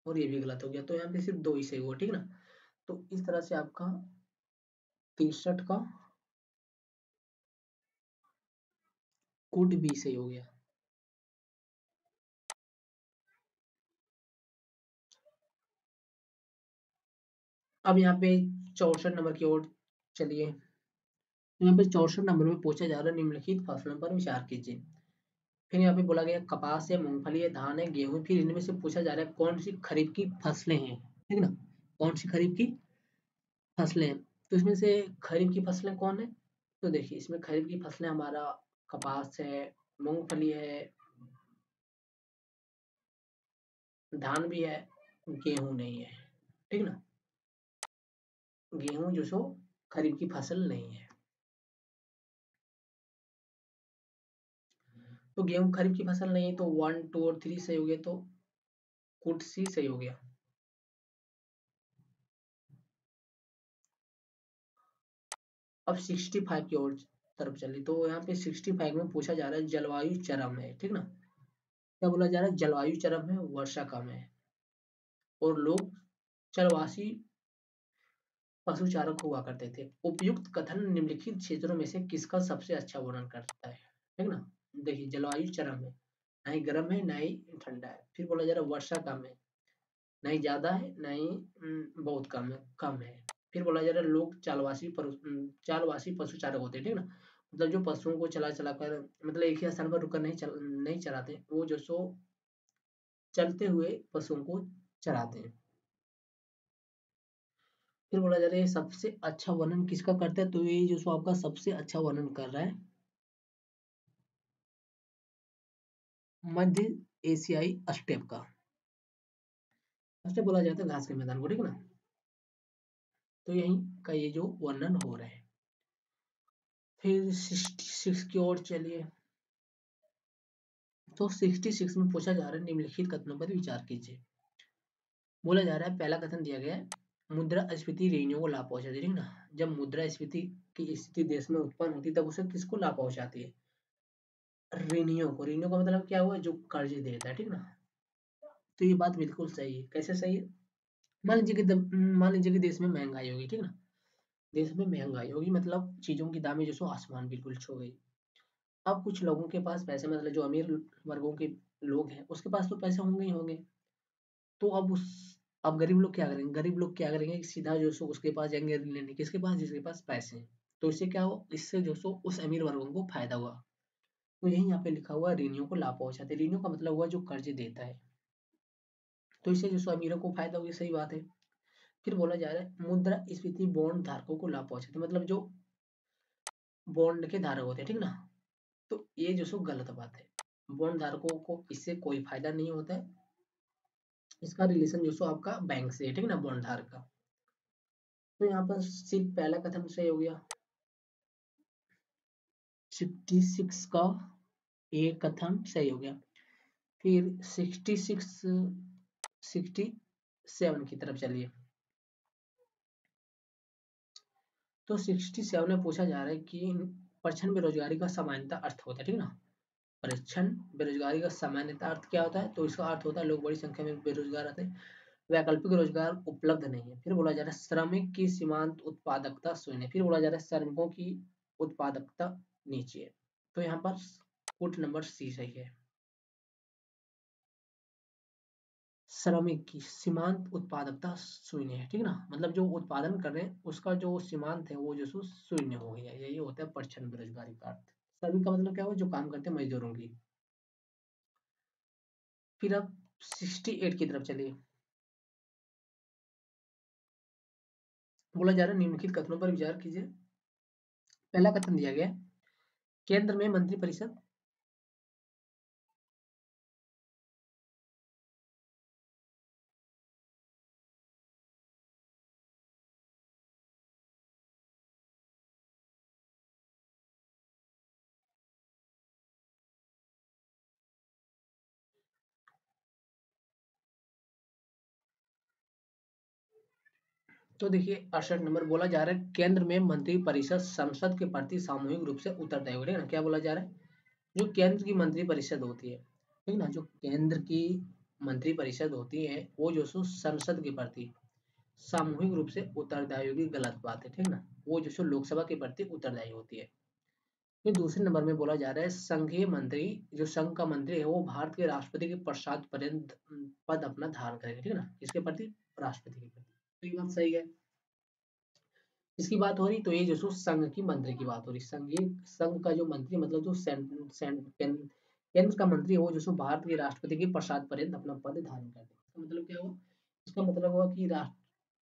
और ये भी गलत हो गया, तो यहाँ पे सिर्फ दो ही सही हुआ, ठीक ना। तो इस तरह से आपका 63 का कोड बी सही हो गया। अब यहाँ पे 64 नंबर की ओर चलिए। यहाँ पे 64 नंबर में पूछा जा रहा है निम्नलिखित फसलों पर विचार कीजिए। फिर यहाँ पे बोला गया कपास है, मूंगफली है, धान है, गेहूं। फिर इनमें से पूछा जा रहा है कौन सी खरीफ की फसलें हैं, ठीक ना, कौन सी खरीफ की फसलें हैं। तो इसमें से खरीफ की फसलें कौन है, तो देखिए इसमें खरीफ की फसलें हमारा कपास है, मूंगफली है, धान भी है, गेहूं नहीं है, ठीक ना। गेहूं जो सो खरीफ की फसल नहीं है। तो गेहूं खरीफ की फसल नहीं है, तो 1 2 और 3 सही हो गया, तो कुट सी सही हो गया। अब 65 की ओर तरफ चलिए। तो यहाँ पे 65 में पूछा जा रहा है जलवायु चरम है, ठीक ना। क्या बोला जा रहा है, जलवायु चरम है, वर्षा कम है और लोग चरवासी पशुचारक हुआ करते थे। उपयुक्त कथन निम्नलिखित क्षेत्रों में से किसका सबसे अच्छा वर्णन करता है, ठीक ना। देखिए जलवायु चरम है, ना ही गर्म है ना ही ठंडा है। फिर बोला जा रहा है वर्षा कम है, ना ही ज्यादा है ना ही बहुत कम है। फिर बोला जा रहा है लोग चालवासी पशुचारक होते हैं, ठीक ना। मतलब जो पशुओं को चला चला कर, मतलब एक ही स्थान पर रुककर नहीं चराते, वो जो सो चलते हुए पशुओं को चराते हैं। फिर बोला जा रहा है सबसे अच्छा वर्णन किसका करता है, तो ये जो सो आपका सबसे अच्छा वर्णन कर रहा है मध्य एशियाई स्टेप का। स्टेप बोला जाता है घास के मैदान को, ठीक ना। तो यही का ये जो वर्णन हो रहा है। फिर 66 की ओर चलिए। तो 66 में पूछा जा रहा है निम्नलिखित कथनों पर विचार कीजिए। बोला जा रहा है पहला कथन दिया गया है मुद्रास्फीति ऋणियों को लाभ पहुंचाती है, ठीक ना। जब मुद्रास्फीति की स्थिति देश में उत्पन्न होती है तब उसे किसको लाभ पहुंचाती है, ऋणियों को। ऋणियों का मतलब क्या हुआ, जो कर्ज देता है, ठीक ना। तो ये बात बिल्कुल सही है। कैसे सही है, मान लीजिए कि देश में महंगाई होगी, ठीक ना। देश में महंगाई होगी मतलब चीजों की दामें जो सो आसमान बिल्कुल छू गई। अब कुछ लोगों के पास पैसे, मतलब जो अमीर वर्गों के लोग हैं उसके पास तो पैसे होंगे ही होंगे। तो अब गरीब लोग क्या करेंगे, गरीब लोग क्या करेंगे कि सीधा जो सो उसके पास जाएंगे ऋण लेने, किसके पास, जिसके पास पैसे हैं। तो इससे क्या हो, इससे जो सो उस अमीर वर्गों को फायदा हुआ। तो यही यहाँ पे लिखा हुआ है ऋणियों को लाभ पहुंचाते। ऋणियों का मतलब हुआ जो कर्ज देता है। तो इससे जो सो अमीरों को फायदा हुआ, सही बात है। फिर बोला जा रहा है मुद्रा स्फीति बॉन्ड धारकों को लाभ पहुंचाते, मतलब जो बॉन्ड के धारक होते हैं, ठीक ना। तो ये जो सो गलत बात है। बॉन्ड धारकों को इससे कोई फायदा नहीं होता है। इसका रिलेशन जो सो आपका बैंक से है, ठीक ना, बॉन्ड धारक का। तो यहाँ पर सिर्फ पहला कथन सही हो गया। 66 का एक कथन सही हो गया। फिर 67 की तरफ चलिए। तो 67 में पूछा जा रहा है कि परिच्छन बेरोजगारी का सामान्यतः अर्थ होता है, ठीक ना। परिच्छन बेरोजगारी का सामान्यतः अर्थ क्या होता है, तो इसका अर्थ होता है लोग बड़ी संख्या में बेरोजगार रहते हैं, वैकल्पिक रोजगार उपलब्ध नहीं है। फिर बोला जा रहा है श्रमिक की सीमांत उत्पादकता शून्य। फिर बोला जा रहा है श्रमिकों की उत्पादकता नीचे है। तो यहाँ पर कोट नंबर सी सही है। श्रमिक की सीमांत उत्पादकता शून्य है, ठीक ना। मतलब जो उत्पादन कर रहे हैं उसका जो सीमांत है वो जो शून्य हो गया, यही होता है परिच्छन बेरोजगारी का अर्थ। श्रमिक का मतलब क्या हुआ, जो काम करते हैं मजदूरों की। फिर अब 68 की तरफ चलिए। बोला जा रहा है निम्नलिखित कथनों पर विचार कीजिए। पहला कथन दिया गया है केंद्र में मंत्रिपरिषद। तो देखिए 68 नंबर बोला जा रहा है केंद्र में मंत्रिपरिषद संसद के प्रति सामूहिक रूप से उत्तरदायी होगी, ठीक ना। क्या बोला जा रहा है, जो केंद्र की मंत्रिपरिषद होती है, ठीक ना, जो केंद्र की मंत्रिपरिषद होती है वो जो सो संसद के प्रति सामूहिक रूप से उत्तरदायी होगी, गलत बात है, ठीक ना। वो जो सो लोकसभा के प्रति उत्तरदायी होती है। फिर दूसरे नंबर में बोला जा रहा है संघीय मंत्री, जो संघ का मंत्री है वो भारत के राष्ट्रपति के पश्चात पर्यंत पद अपना धारण करेगा, ठीक है ना, इसके प्रति, राष्ट्रपति के प्रति। तो ये बात सही है। इसकी बात हो रही तो ये जो सो संघ की मंत्री की बात हो रही, संघीय संघ का जो मंत्री मतलब जो केंद्र का मंत्री है वो जो सो भारत के राष्ट्रपति के पश्चात पर्यंत अपना पद धारण करते हैं। इसका मतलब क्या हुआ? इसका मतलब हुआ कि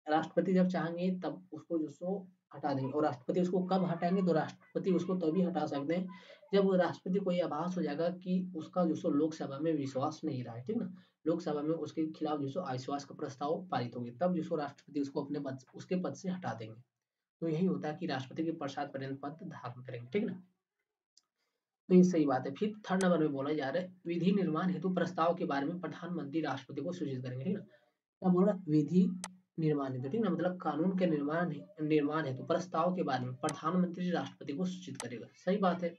राष्ट्रपति जब चाहेंगे तब उसको जो सो हटा देंगे, और राष्ट्रपति उसको कब हटाएंगे? तो राष्ट्रपति उसको तभी हटा सकते हैं जब राष्ट्रपति को ये आभास हो जाएगा कि उसका जो सो लोकसभा में विश्वास नहीं रहा है, ठीक ना, लोकसभा में उसके खिलाफ जो सो अविश्वास का प्रस्ताव पारित हो गया, तब जो सो राष्ट्रपति उसको अपने पद, उसके पद से हटा देंगे। तो यही होता है कि राष्ट्रपति के पश्चात पर्यंत पद धारण करेंगे, ठीक ना। तो ये सही बात है। फिर थर्ड नंबर में बोला जा रहा है विधि निर्माण हेतु प्रस्ताव के बारे में प्रधानमंत्री राष्ट्रपति को सूचित करेंगे, ठीक ना। क्या बोल रहा है? विधि निर्माण हेतु, ठीक ना, मतलब कानून के निर्माण हेतु प्रस्ताव के बारे में प्रधानमंत्री राष्ट्रपति को सूचित करेगा, सही बात है।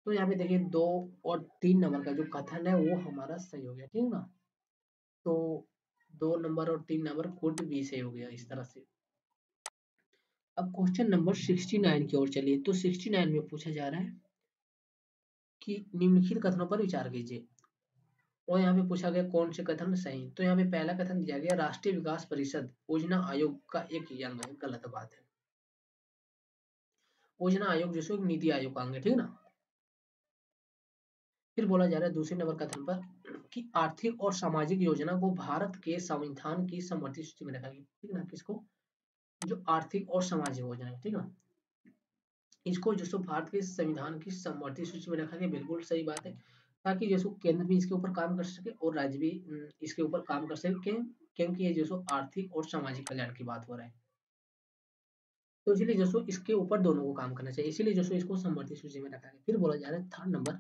तो यहाँ पे देखिए 2 और 3 नंबर का जो कथन है वो हमारा सही हो गया, ठीक ना। तो 2 नंबर और 3 नंबर कुल भी सही हो गया इस तरह से। अब क्वेश्चन नंबर 69 की ओर चलिए। तो 69 में पूछा जा रहा है कि निम्नलिखित कथनों पर विचार कीजिए, और यहाँ पे पूछा गया कौन से कथन सही। तो यहाँ पे पहला कथन दिया गया राष्ट्रीय विकास परिषद योजना आयोग का एक ही अंग है, गलत बात है। योजना आयोग जो एक नीति आयोग का अंग है, ठीक ना। फिर बोला जा रहा है दूसरे नंबर कथन पर कि आर्थिक और सामाजिक योजना को भारत के संविधान की समवर्ती सूची में रखा गया, ठीक ना। किसको? जो आर्थिक और सामाजिक योजना है, ठीक ना, इसको जो सो भारत के संविधान की समवर्ती सूची में रखा गया, बिल्कुल सही बात है, ताकि जो सो केंद्र भी इसके ऊपर काम कर सके और राज्य भी इसके ऊपर काम कर सके। क्योंकि ये जो सो आर्थिक और सामाजिक कल्याण की बात हो रहा है, तो इसीलिए जो सो इसके ऊपर दोनों को काम करना चाहिए, इसीलिए जो सो इसको समवर्ती सूची में रखा गया। फिर बोला जा रहा है थर्ड नंबर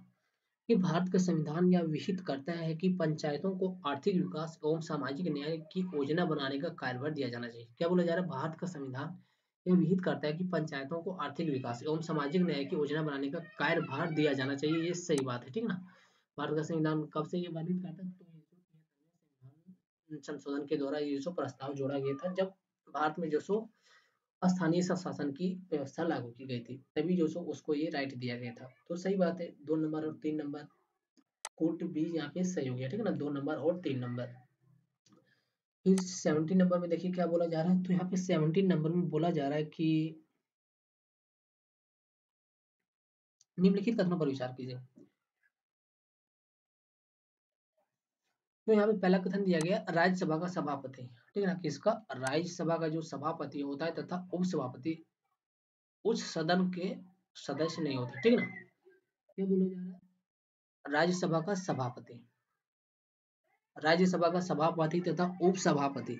कि भारत का संविधान यह विहित करता है कि पंचायतों को आर्थिक विकास एवं सामाजिक न्याय की योजना बनाने का कार्यभार दिया जाना चाहिए। क्या बोला जा रहा है? भारत का संविधान यह विहित करता है कि पंचायतों को आर्थिक विकास एवं सामाजिक न्याय की योजना बनाने का कार्यभार दिया जाना चाहिए, ये सही बात है, ठीक ना। भारत का संविधान कब से ये वर्णित करता है? तो संविधान संशोधन के द्वारा ये जो प्रस्ताव जोड़ा गया था, जब भारत में जो सो स्थानीय स्वशासन की व्यवस्था लागू की गई थी, तभी जो सो उसको ये राइट दिया गया था। तो सही बात है, 2 नंबर और 3 नंबर कोट बी यहाँ पे सही हो गया, ठीक है ना, 2 नंबर और 3 नंबर। फिर 17 नंबर में देखिए क्या बोला जा रहा है। तो यहाँ पे 17 नंबर में बोला जा रहा है कि निम्नलिखित कथनों पर विचार कीजिए। तो यहाँ पे पहला कथन दिया गया राज्यसभा का सभापति, ठीक है ना, किसका? राज्यसभा का जो सभापति होता है तथा उपसभापति उस सदन के सदस्य नहीं होते, ठीक है ना। क्या बोला जा रहा है? राज्यसभा का सभापति, राज्यसभा का सभापति तथा उपसभापति,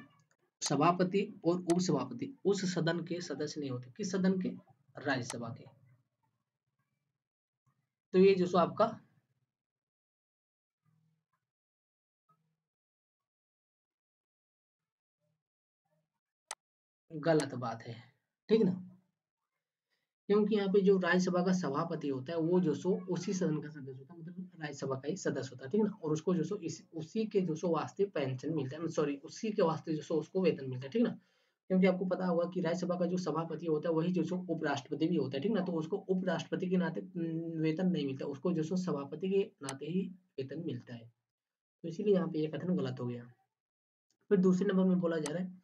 सभापति और उपसभापति उस सदन के सदस्य नहीं होते, किस सदन के? राज्यसभा के। तो ये जो सो आपका गलत बात है, ठीक ना, क्योंकि यहाँ पे जो राज्यसभा का सभापति होता है वो जो सो उसी सदन का सदस्य होता है, मतलब राज्यसभा का ही सदस्य होता है, ठीक ना, और उसको जो सो उसी के जो सो वास्ते पेंशन मिलता है, सॉरी उसी के वास्ते जो सो उसको वेतन मिलता है, ठीक ना। क्योंकि आपको पता होगा कि राज्यसभा का जो सभापति होता है वही जो सो उपराष्ट्रपति भी होता है, ठीक ना, तो उसको उपराष्ट्रपति के नाते वेतन नहीं मिलता, उसको जो सो सभापति के नाते ही वेतन मिलता है। तो इसीलिए यहाँ पे ये कथन गलत हो गया। फिर दूसरे नंबर में बोला जा रहा है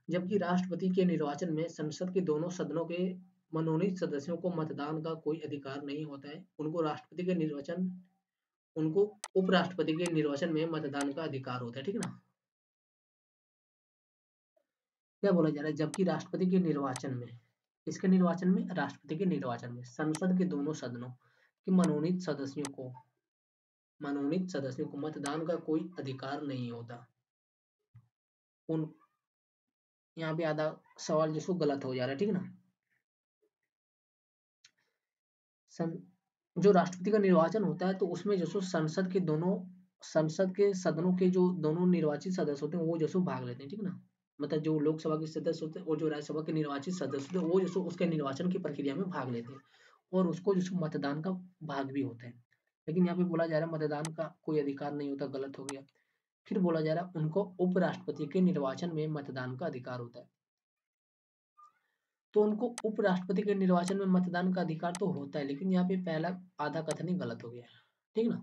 जबकि राष्ट्रपति के निर्वाचन में संसद के दोनों सदनों के मनोनीत सदस्यों को मतदान का कोई अधिकार नहीं होता है, उनको उपराष्ट्रपति के निर्वाचन में मतदान का अधिकार होता है, ठीक है ना। क्या बोला जा रहा है? जबकि राष्ट्रपति के निर्वाचन में, किसके निर्वाचन में? राष्ट्रपति के निर्वाचन में संसद के दोनों सदनों के मनोनीत सदस्यों को मतदान का कोई अधिकार नहीं होता। उन यहाँ पे आधा सवाल जिसको गलत हो जा रहा है, ठीक है ना। सं, जो राष्ट्रपति का निर्वाचन होता है तो उसमें जो सो संसद के सदनों के जो दोनों निर्वाचित सदस्य होते हैं वो जो सो भाग लेते हैं, ठीक है ना। मतलब जो लोकसभा के सदस्य होते हैं और जो राज्यसभा के निर्वाचित सदस्य होते हैं वो जो सो उसके निर्वाचन की प्रक्रिया में भाग लेते हैं, और उसको जो सो मतदान का भाग भी होता है। लेकिन यहाँ पे बोला जा रहा है मतदान का कोई अधिकार नहीं होता, गलत हो गया। फिर बोला जा रहा है उनको उपराष्ट्रपति के निर्वाचन में मतदान का अधिकार होता है। तो उनको उपराष्ट्रपति के निर्वाचन में मतदान का अधिकार तो होता है, लेकिन यहाँ पे पहला आधा कथन ही गलत हो गया, ठीक ना।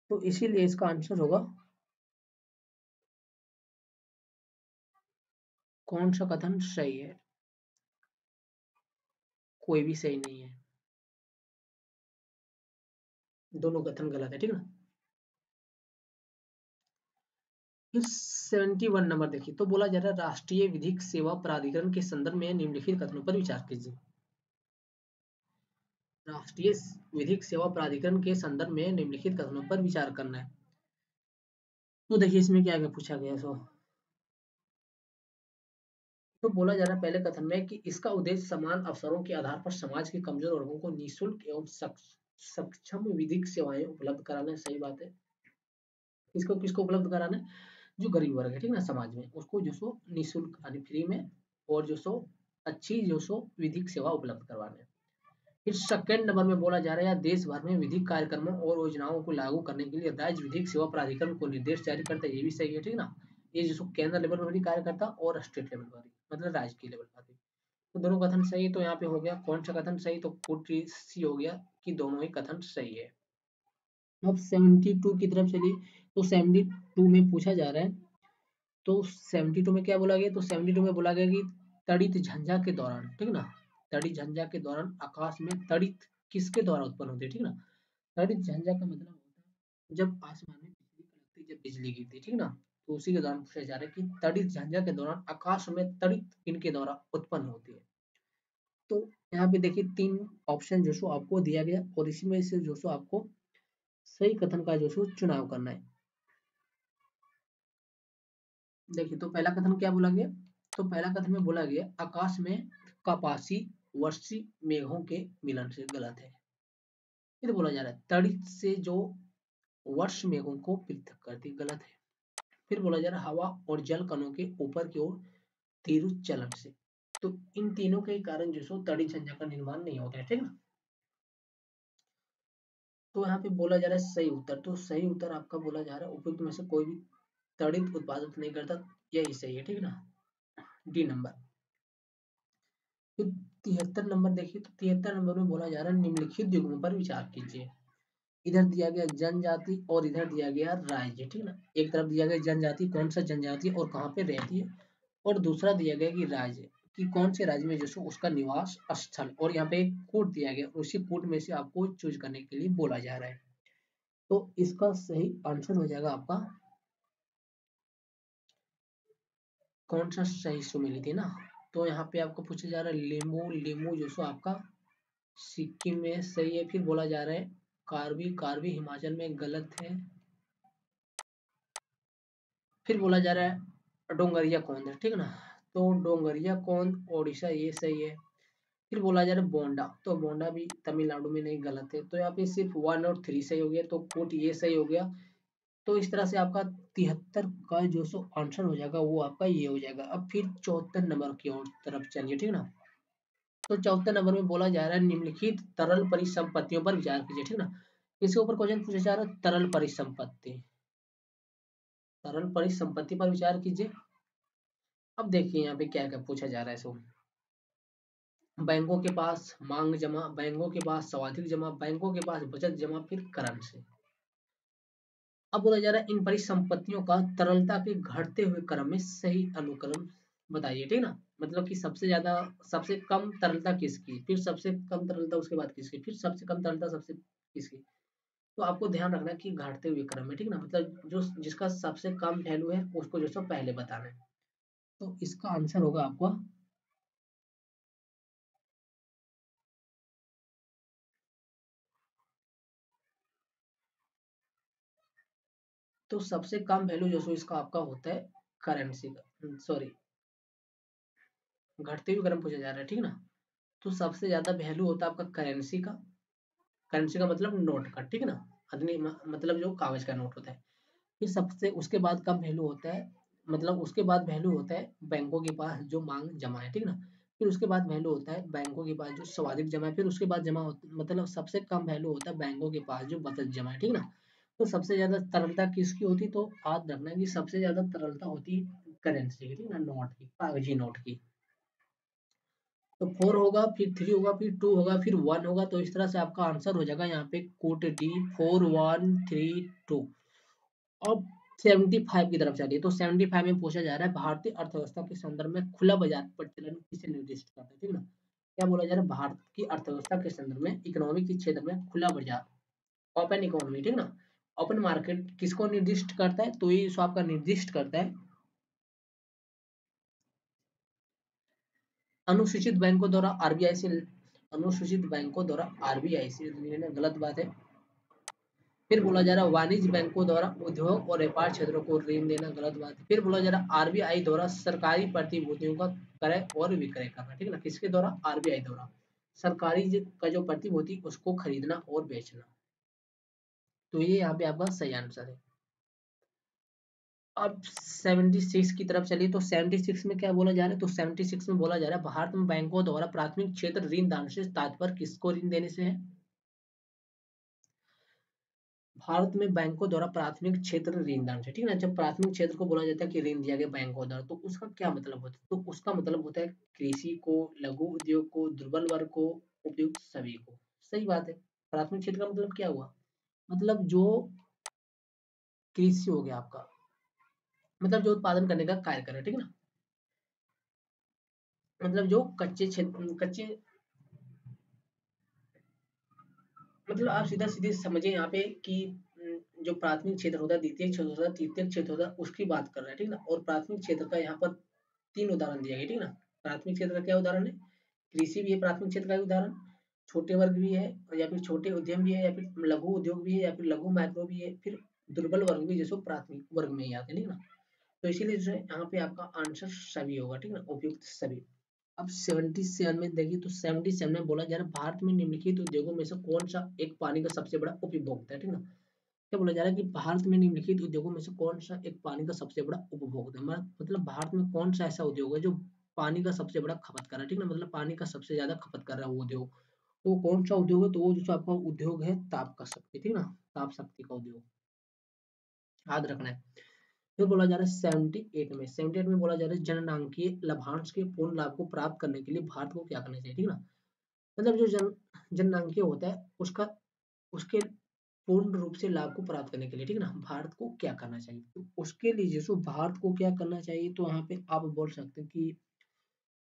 तो इसीलिए इसका आंसर होगा, कौन सा कथन सही है? कोई भी सही नहीं है, दोनों कथन गलत है, ठीक ना। फिर 71 नंबर देखिए, तो बोला जा रहा है राष्ट्रीय विधिक सेवा प्राधिकरण के संदर्भ में निम्नलिखित कथनों पर विचार कीजिए। राष्ट्रीय विधिक सेवा प्राधिकरण के संदर्भ में निम्नलिखित कथनों पर विचार करना है। तो देखिए इसमें क्या क्या पूछा गया। तो बोला जा रहा है पहले कथन में कि इसका उद्देश्य समान अवसरों के आधार पर समाज के कमजोर वर्गों को निःशुल्क एवं सक्षम विधिक सेवाएं उपलब्ध कराना है। सही बात है। किसको किसको उपलब्ध कराना है? जो गरीब वर्ग है, ठीक ना, समाज में, उसको जो सो निःशुल्क यानी फ्री में, और जो सो अच्छी जो सो विधिक सेवा उपलब्ध करवाना है। फिर सेकंड नंबर में बोला जा रहा है देश भर में विधिक कार्यक्रमों और योजनाओं को लागू करने के लिए राज्य विधिक सेवा प्राधिकरण को निर्देश जारी करता है। ये भी सही है, ठीक ना। ये जो केंद्र लेवल पर भी कार्य करता और स्टेट लेवल पर भी, मतलब राज्य के लेवल पर भी। तो दोनों कथन सही, तो यहाँ पे हो गया कौन सा कथन सही, तो कोटी सी हो गया कि दोनों ही कथन सही है। अब 72 की तरफ चलिए, तो 72 में पूछा जा रहा है, तो 72 में क्या बोला गया, तो 72 में बोला गया कि तड़ित झंझा के दौरान, ठीक ना, तड़ित झंझा के दौरान आकाश में तड़ित किसके द्वारा उत्पन्न होती है, ठीक ना। तड़ित झंझा का मतलब होता है जब आसमान में बिजली कड़कती, जब बिजली गिरती, ठीक ना। तो उसी के दौरान पूछा जा रहा है कि तड़ित झंझा के दौरान आकाश में तड़ित किनके द्वारा उत्पन्न होती है। तो यहाँ पे देखिए 3 ऑप्शन जो सो आपको दिया गया, और इसी में से जो सो आपको सही कथन का जो सो चुनाव करना है। देखिए तो पहला कथन क्या बोला गया, तो पहला कथन में बोला गया आकाश में कपासी वर्षी मेघों के मिलन से, गलत है। फिर बोला जा रहा है तड़ित से जो वर्ष मेघों को पृथक करती, गलत है। फिर बोला जा रहा है हवा और जल कणों के ऊपर की ओर तिरु चलन से। तो इन तीनों के कारण जो सो तड़ित संज्ञा का निर्माण नहीं होता है, ठीक ना। तो यहाँ पे बोला जा रहा है सही उत्तर, तो सही उत्तर आपका बोला जा रहा है उपयुक्त में से कोई भी तड़ित उत्पादित नहीं करता, यही सही है, ठीक ना, डी नंबर। फिर 73 नंबर देखिए, तो 73 नंबर में बोला जा रहा है निम्नलिखित युग्मों पर विचार कीजिए। इधर दिया गया जनजाति और इधर दिया गया राज्य, ठीक ना। एक तरफ दिया गया जनजाति, कौन सा जनजाति और कहाँ पे रहती है, और दूसरा दिया गया कि राज्य, कि कौन से राज्य में जो सो उसका निवास स्थल, और यहाँ पे एक कोड दिया गया, उसी कोड में से आपको चूज करने के लिए बोला जा रहा है। तो इसका सही आंसर हो जाएगा आपका, कौन सा सही सो मिली थी ना। तो यहाँ पे आपको पूछा जा रहा है लिम्बू, लिम्बू जो सो आपका सिक्किम में सही है। फिर बोला जा रहा है कार्बी, कार्बी हिमाचल में, गलत है। फिर बोला जा रहा है डोंगरिया कौन है, ठीक है ना, तो डोंगरिया कौन ओडिशा, ये सही है। फिर बोला जा रहा है बोंडा, तो बोंडा भी तमिलनाडु में, नहीं, गलत है। तो यहाँ पे सिर्फ 1 और 3 सही हो गया, तो कोट ये सही हो गया। तो इस तरह से आपका 73 का जो सो आंसर हो जाएगा वो आपका ये हो जाएगा। अब फिर 74 नंबर की ओर तरफ चलिए, ठीक ना। तो 74 नंबर में बोला जा रहा है निम्नलिखित तरल परिसंपत्तियों पर विचार कीजिए, ठीक ना। इसके ऊपर क्वेश्चन पूछा जा रहा है तरल परिसंपत्ति, तरल परिसंपत्ति पर विचार कीजिए। अब देखिए यहाँ पे क्या क्या पूछा जा रहा है। सो बैंकों के पास मांग जमा, बैंकों के पास स्वाधिक जमा, बैंकों के पास बचत जमा, फिर करंट से। अब बोला जा रहा है इन परिसंपत्तियों का तरलता के घटते हुए क्रम में सही अनुक्रम बताइए, ठीक ना। मतलब कि सबसे ज्यादा, सबसे कम तरलता किसकी, फिर सबसे कम तरलता उसके बाद किसकी, फिर सबसे कम तरलता सबसे किसकी। तो आपको ध्यान रखना कि घटते हुए क्रम में, ठीक ना, मतलब जो जिसका सबसे कम वैल्यू है उसको जो सो पहले बताना है। तो इसका आंसर होगा आपका, तो सबसे कम वैल्यू जो सो इसका आपका होता है करेंसी का, सॉरी, घटते हुए क्रम पूछा जा रहा है, ठीक ना। तो सबसे ज्यादा वैल्यू होता है आपका करेंसी का, करेंसी का मतलब नोट का, ठीक है ना, आदमी मतलब जो कागज का नोट होता है। फिर सबसे उसके बाद कम वैल्यू होता है, मतलब उसके बाद वैल्यू होता है बैंकों के पास जो मांग जमा है, ठीक ना। फिर उसके बाद वैल्यू होता है बैंकों के पास जो स्वाधिक जमा है, फिर उसके बाद जमा होता मतलब सबसे कम वैल्यू होता है बैंकों के पास जो बचत जमा है, ठीक ना। तो सबसे ज्यादा तरलता किसकी होती, तो याद रखना कि सबसे ज्यादा तरलता होती करेंसी की, ठीक है ना, नोट की, कागजी नोट की। तो 4 होगा, फिर 3 होगा, फिर 2 होगा, फिर 1 होगा। तो इस तरह से आपका आंसर हो जाएगा यहाँ पे कोट डी 4132। अब 75 की तरफ चलिए। तो 75 में पूछा जा रहा है भारतीय अर्थव्यवस्था के संदर्भ में खुला बाजार प्रचलन किसे निर्दिष्ट करता है, ठीक है ना। क्या बोला जा रहा है, भारत की अर्थव्यवस्था के संदर्भ में इकोनॉमी के क्षेत्र में खुला बाजार, ओपन इकोनॉमी, ठीक है ना, ओपन मार्केट किसको निर्दिष्ट करता है, तो ये आपका निर्दिष्ट करता है अनुसूचित बैंकों द्वारा आरबीआई से, अनुसूचित बैंकों द्वारा आरबीआई से लेना गलत बात है। फिर बोला जा रहा है वाणिज्य बैंकों द्वारा उद्योग और व्यापार क्षेत्रों को ऋण देना गलत बात है। फिर बोला जा रहा है आरबीआई द्वारा सरकारी प्रतिभूतियों का क्रय और विक्रय करना, ठीक है ना, किसके द्वारा, आरबीआई द्वारा सरकारी का जो प्रतिभूति उसको खरीदना और बेचना। तो ये यहाँ पे आपका सही आंसर है। अब 76 की तरफ चलिए। तो 76 में क्या बोला जा रहा है, तो 76 में बोला जा रहा है भारत में बैंकों द्वारा प्राथमिक क्षेत्र ऋण दान से तात्पर्य किसको ऋण देने से है। भारत में बैंकों द्वारा प्राथमिक क्षेत्र ऋण दान से, ठीक है ना, जब प्राथमिक क्षेत्र को बोला जाता है कि ऋण दिया गया बैंकों द्वारा, तो उसका क्या मतलब होता है, तो उसका मतलब होता है कृषि को, लघु उद्योग को, दुर्बल वर्ग को, उपयुक्त सभी को। सही बात है। प्राथमिक क्षेत्र का मतलब क्या हुआ, मतलब जो कृषि हो गया आपका, मतलब जो उत्पादन करने का कार्य कर रहा है, ठीक है ना, मतलब जो कच्चे क्षेत्र, कच्चे, मतलब आप सीधा सीधे समझे यहाँ पे कि जो प्राथमिक क्षेत्र होता है, द्वितीय क्षेत्र होता है, तृतीय क्षेत्र होता है, उसकी बात कर रहा है, ठीक है ना। और प्राथमिक क्षेत्र का यहाँ पर 3 उदाहरण दिया गया, ठीक है ना। प्राथमिक क्षेत्र का क्या उदाहरण है, कृषि भी है प्राथमिक क्षेत्र का उदाहरण, छोटे वर्ग भी है, या फिर छोटे उद्यम भी है, या फिर लघु उद्योग भी है, या फिर लघु माइक्रो भी है, फिर दुर्बल वर्ग भी, जैसे प्राथमिक वर्ग में ही आते हैं, ठीक है ना। तो इसीलिए जो है यहाँ पे आपका आंसर सभी होगा, ठीक है ना, उपयुक्त सभी। अब 77 में देखिए। तो 77 में बोला जा रहा है भारत में निम्नलिखित उद्योगों में से कौन सा एक पानी का सबसे बड़ा उपभोक्ता है, ठीक है ना। क्या बोला जा रहा है कि भारत में निम्नलिखित उद्योगों में से कौन सा एक पानी का सबसे बड़ा उपभोक्ता है, मतलब भारत में कौन सा ऐसा उद्योग है जो पानी का सबसे बड़ा खपत कर रहा है, ठीक है ना, मतलब पानी का सबसे ज्यादा खपत कर रहा है वो उद्योग। तो वो कौन सा उद्योग है, तो वो जो आपका उद्योग है ताप का शक्ति, ठीक है ना, ताप शक्ति का उद्योग, याद रखना है। फिर बोला जा रहा है 78 में बोला जा रहा है जननांकीय लाभांश के पूर्ण लाभ को प्राप्त करने के लिए भारत को क्या करना चाहिए, ठीक है ना। मतलब जो जननांकीय होता है उसका, उसके पूर्ण रूप से लाभ को प्राप्त करने के लिए, ठीक है ना, भारत को क्या करना चाहिए, तो उसके लिए जैसे भारत को क्या करना चाहिए, तो यहाँ पे आप बोल सकते हैं कि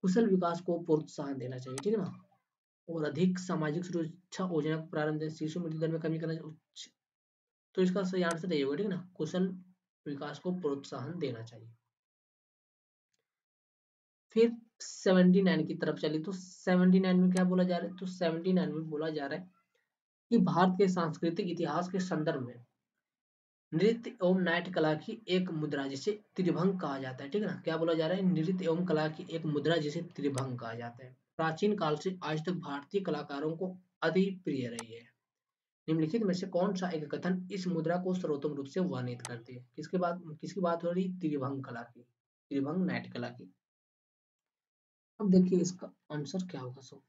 कुशल विकास को प्रोत्साहन देना चाहिए, ठीक है ना, और अधिक सामाजिक सुरक्षा योजना को प्रारंभ दें, शिशु मृत्यु दर में कमी करना चाहिए। तो इसका सही आंसर यही होगा, ठीक है ना, कुशल विकास को प्रोत्साहन देना चाहिए। फिर 79 की तरफ चली। तो 79 में क्या बोला जा रहा है, तो 79 में बोला जा रहा है कि भारत के सांस्कृतिक इतिहास के संदर्भ में नृत्य एवं नाट्य कला की एक मुद्रा जिसे त्रिभंग कहा जाता है, ठीक है ना। क्या बोला जा रहा है, नृत्य एवं कला की एक मुद्रा जिसे त्रिभंग कहा जाता है, प्राचीन काल से आज तक भारतीय कलाकारों को अति प्रिय रही है। निम्नलिखित में से कौन सा एक कथन इस मुद्रा को सर्वोत्तम रूप से वर्णित करती है, किसकी बात हो रही, त्रिभंग कला की, त्रिभंग नाट्य कला की। अब देखिए इसका आंसर क्या होगा। सो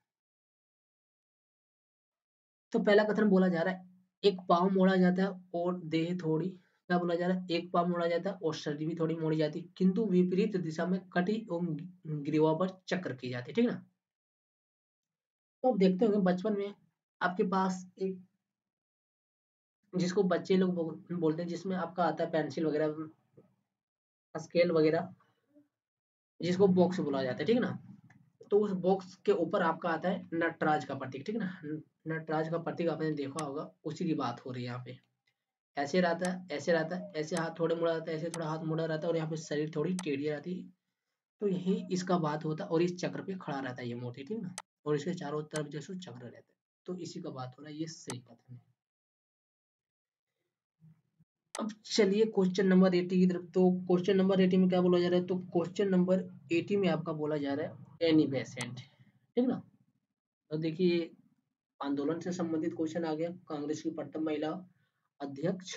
तो पहला कथन बोला जा रहा है एक पाँव मोड़ा जाता है और देह थोड़ी, क्या बोला जा रहा है, एक पाँव मोड़ा जाता है और शरीर भी थोड़ी मोड़ी जाती है, किंतु विपरीत दिशा में कटी एवं ग्रीवा पर चक्र की जाती है, ठीक है ना। तो आप देखते होंगे बचपन में आपके पास एक, जिसको बच्चे लोग बोलते हैं, जिसमें आपका आता है पेंसिल वगैरह, स्केल वगैरह, जिसको बॉक्स बोला जाता है, ठीक है ना। तो उस बॉक्स के ऊपर आपका आता है नटराज का प्रतीक, ठीक है ना, नटराज का प्रतीक आपने देखा होगा, उसी की बात हो रही है यहाँ पे। ऐसे रहता है, ऐसे रहता है, ऐसे हाथ थोड़े मुड़ा रहता है, ऐसे थोड़ा हाथ मुड़ा रहता है, और यहाँ पे शरीर थोड़ी टेढ़ी रहती है। तो यही इसका बात होता है, और इस चक्र पे खड़ा रहता है ये मूर्ति, ठीक है ना, और इसके चारों तरफ जैसे चक्र रहता है। तो इसी का बात हो रहा है, ये सही कथन है। अब चलिए क्वेश्चन नंबर 80 की तरफ। तो क्वेश्चन नंबर 80 में क्या बोला जा रहा है, तो क्वेश्चन नंबर 80 में आपका बोला जा रहा है एनी बेसेंट, ठीक ना। तो देखिए आंदोलन से संबंधित क्वेश्चन आ गया, कांग्रेस की प्रथम महिला अध्यक्ष।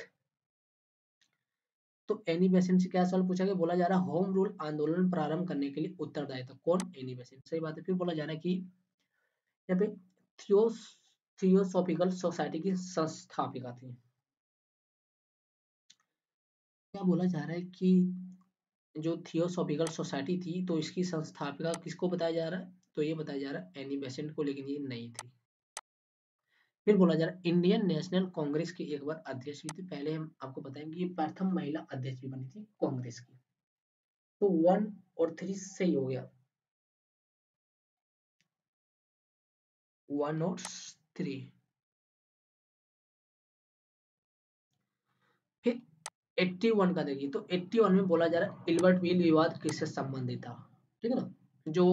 तो एनी बेसेंट से क्या सवाल पूछा गया, बोला जा रहा है होम रूल आंदोलन प्रारंभ करने के लिए उत्तरदायी था कौन, एनी बेसेंट, सही बात है। फिर बोला जा रहा है कि यहाँ पे थियोसॉफिकल सोसाइटी की संस्थापिका थी, क्या बोला जा रहा है कि जो थियोसॉफिकल सोसाइटी थी तो इसकी संस्थापिका किसको बताया जा रहा है, तो ये बताया जा रहा है एनी बेसेंट को, लेकिन ये नहीं थी। फिर बोला जा रहा है इंडियन नेशनल कांग्रेस की एक बार अध्यक्ष भी थी, पहले हम आपको बताएंगे ये प्रथम महिला अध्यक्ष भी बनी थी कांग्रेस की। तो 1 और 3 सही हो गया, 1 और 3। फिर 81 का देखिए, तो 81 में बोला जा रहा है इल्बर्ट बिल विवाद किससे संबंधित था, ठीक है ना, जो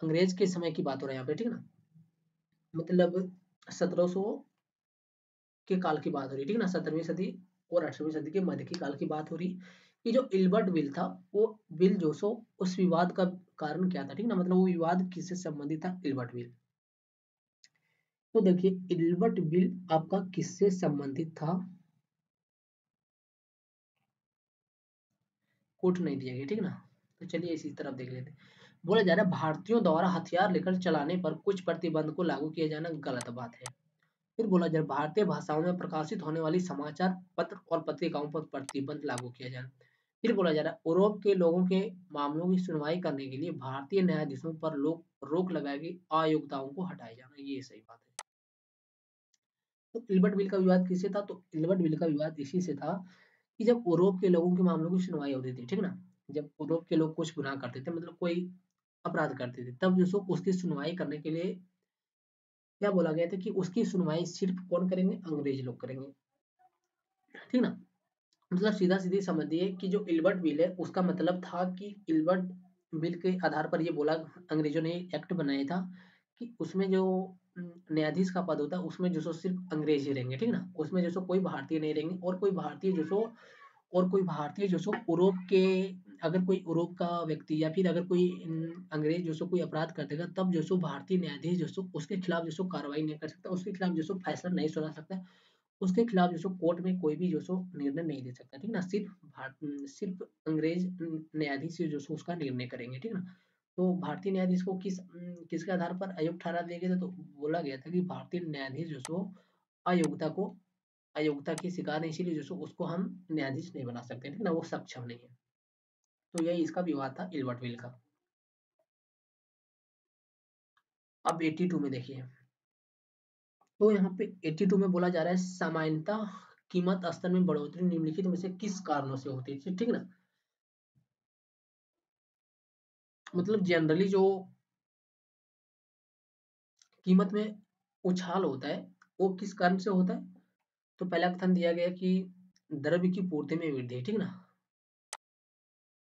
अंग्रेज के समय की बात हो रहा है यहाँ पे, ठीक है ना, मतलब 1700 के काल की बात हो रही है, ठीक है ना, 17वीं सदी और 18वीं सदी के मध्य की काल की बात हो रही है कि जो इल्बर्ट बिल था वो बिल जो सो उस विवाद का कारण क्या था, ठीक है ना, मतलब वो विवाद किससे संबंधित था, इल्बर्ट बिल। तो देखिए इल्बर्ट बिल आपका किससे संबंधित था, कोट नहीं दिया गया, ठीक है ना, तो चलिए इसी तरफ देख लेते हैं। बोला जा रहा है भारतीयों द्वारा हथियार लेकर चलाने पर कुछ प्रतिबंध को लागू किया जाना गलत बात है। फिर बोला जाए भारतीय भाषाओं में प्रकाशित होने वाली समाचार पत्र और पत्रिकाओं पर प्रतिबंध लागू किया जाना। फिर बोला जा रहा है यूरोप के लोगों के मामलों की सुनवाई करने के लिए भारतीय न्यायाधीशों पर रोक लगाएगी, अयोग्यताओं को हटाया जाना, ये सही बात है। तो इल्बर्ट बिल का विवाद किससे था, तो इल्बर्ट बिल का विवाद इसी से था कि जब यूरोप के लोगों के मामलों की सुनवाई होती थी, ठीक ना, जब यूरोप के लोग कुछ गुनाह करते थे, मतलब कोई अपराध करते थे, तब जो सो उसकी सुनवाई करने के लिए क्या बोला गया था कि उसकी सुनवाई सिर्फ कौन करेंगे, अंग्रेज लोग करेंगे, ठीक ना। मतलब सीधा सीधी समझिए कि जो इल्बर्ट बिल है उसका मतलब था कि इल्बर्ट बिल के आधार पर ये बोला, अंग्रेजों ने एक्ट बनाया था कि उसमें जो न्यायाधीश का पद होता है उसमें जो सो सिर्फ अंग्रेज ही रहेंगे, ठीक ना, उसमें जो सो कोई भारतीय नहीं रहेंगे, और कोई भारतीय जो सो यूरोप के, अगर कोई यूरोप का व्यक्ति या फिर अगर कोई अंग्रेज जो सो कोई अपराध कर देगा तब जो सो भारतीय न्यायाधीश जो सो उसके खिलाफ जो सो कार्रवाई नहीं कर सकता, उसके खिलाफ जो सो फैसला नहीं सुना सकता, उसके खिलाफ जो सो कोर्ट में कोई भी जो सो निर्णय नहीं दे सकता, ठीक ना, सिर्फ अंग्रेज न्यायाधीश जो सो उसका निर्णय करेंगे, ठीक ना। तो भारतीय न्यायाधीश को किसके आधार पर अयोग्य ठहरा दिया गया था, तो बोला गया था कि भारतीय न्यायाधीश जो सो अयोग्यता को अयोग्यता की शिकार है, इसीलिए जो सो उसको हम न्यायाधीश नहीं बना सकते, ठीक ना, वो सक्षम नहीं है। तो यही इसका विवाद था इल्बर्ट बिल का। अब 82 में देखिए, तो यहाँ पे 82 में बोला जा रहा है सामान्यतः कीमत स्तर में बढ़ोतरी निम्नलिखित में से किस कारणों से होती है, ठीक ना, मतलब जनरली जो कीमत में उछाल होता है वो किस कारण से होता है, तो पहला कथन दिया गया कि द्रव्य की पूर्ति में वृद्धि, ठीक ना,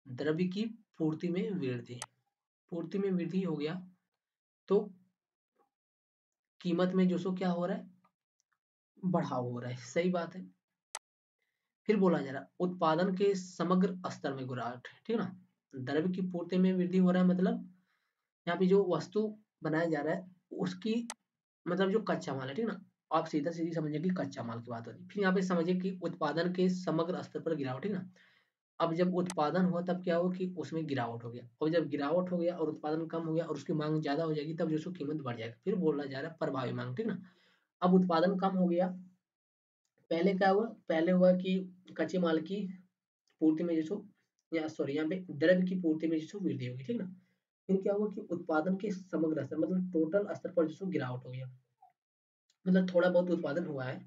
द्रव्य की पूर्ति में वृद्धि, पूर्ति में वृद्धि हो गया तो कीमत में जो सो क्या हो रहा है, बढ़ाव हो रहा है, सही बात है। फिर बोला जा रहा है उत्पादन के समग्र स्तर में गिरावट, ठीक ना, द्रव्य की पूर्ति में वृद्धि हो रहा है, मतलब यहाँ पे जो वस्तु बनाया जा रहा है उसकी, मतलब जो कच्चा माल है, ठीक ना, आप सीधा सीधी समझिए कि कच्चा माल की बात हो रही है। फिर यहाँ पे समझिए कि उत्पादन के समग्र स्तर पर गिरावट, ठीक ना, अब जब उत्पादन हुआ तब क्या हुआ कि उसमें गिरावट हो गया, और जब गिरावट हो गया और उत्पादन कम हो गया और उसकी मांग ज्यादा हो जाएगी तब जो उसकी कीमत बढ़ जाएगी, फिर बोला जा रहा है प्रभावी मांग, ठीक ना। अब उत्पादन कम हो गया, पहले क्या हुआ, पहले हुआ कि कच्चे माल की पूर्ति में जो या सॉरी यहाँ पे द्रव्य की पूर्ति में जो वृद्धि होगी, ठीक ना। फिर क्या हुआ कि उत्पादन के समग्र स्तर मतलब टोटल स्तर पर जो गिरावट हो गया, मतलब थोड़ा बहुत उत्पादन हुआ है,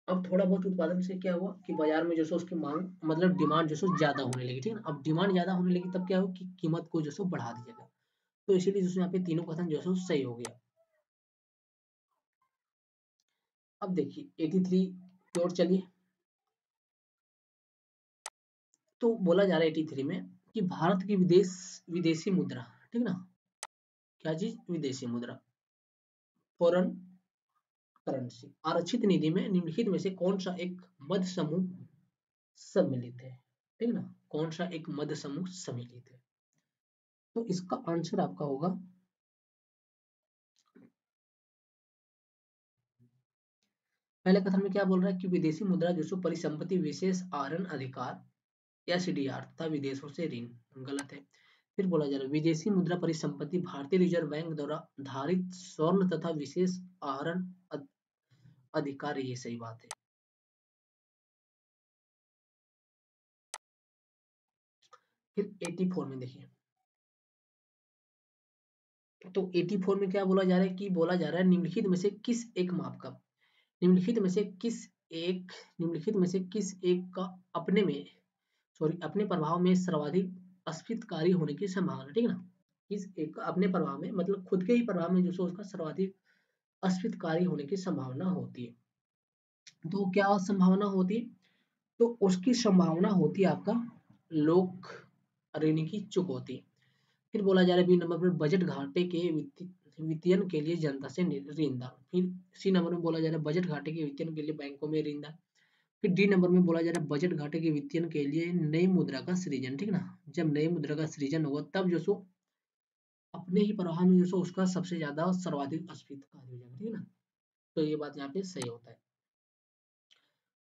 अब थोड़ा बहुत उत्पादन से क्या हुआ कि बाजार में जो सो उसकी मांग मतलब डिमांड जो सो ज्यादा होने लगी, ठीक है ना, अब डिमांड ज्यादा होने लगी तब क्या हुआ कि कीमत को जो सो बढ़ा दिया गया, तो इसीलिए जो सो यहाँ पे तीनों कथन जो सो सही हो गया। अब देखिए 83 की ओर चलिए, तो बोला जा रहा है 83 में कि भारत की विदेशी मुद्रा, ठीक ना, क्या चीज, विदेशी मुद्रा, फॉरेन करेंसी आरक्षित निधि में निम्नलिखित में से कौन सा एक मध्य समूह सम्मिलित है, ठीक ना, कौन सा एक मध्य समूह सम्मिलित है, तो इसका आंसर आपका होगा, पहले कथन में क्या बोल रहा है कि विदेशी मुद्रा जो सो परिसंपत्ति विशेष आहरण अधिकार एसडीआर तथा विदेशों से ऋण, गलत है। फिर बोला जा रहा है विदेशी मुद्रा परिसंपत्ति भारतीय रिजर्व बैंक द्वारा धारित स्वर्ण तथा विशेष आहरण अधिकार, ये सही बात है। फिर 84 में देखिए, तो 84 में क्या बोला जा रहा है कि बोला जा रहा है निम्नलिखित में से किस एक माप का निम्नलिखित में से किस एक निम्नलिखित में से किस एक का अपने प्रभाव में सर्वाधिक अस्फीतकारी होने की संभावना, ठीक है ना। किस एक का अपने प्रभाव में मतलब खुद के ही प्रभाव में जो सो उसका सर्वाधिक अस्फीतकारी होने की संभावना होती है। तो क्या संभावना होती है, तो उसकी संभावना होती है आपका लोक ऋण की चुकौती। फिर बोला जा रहा है बी नंबर पर बजट घाटे के वित्तीयन के लिए जनता से ऋणदान। फिर सी नंबर में बोला जा रहा है बजट घाटे के वित्तीयन के लिए बैंकों में ऋणदान। फिर डी नंबर में बोला जा रहा है बजट घाटे के वित्तीयन के लिए नई मुद्रा का सृजन, ठीक ना। जब नई मुद्रा का सृजन होगा तब जो सो अपने ही प्रवाह में जो सो उसका सबसे ज्यादा सर्वाधिक अस्फीतकारी हो जाएगा, ठीक है ना। तो ये बात यहाँ पे सही होता है।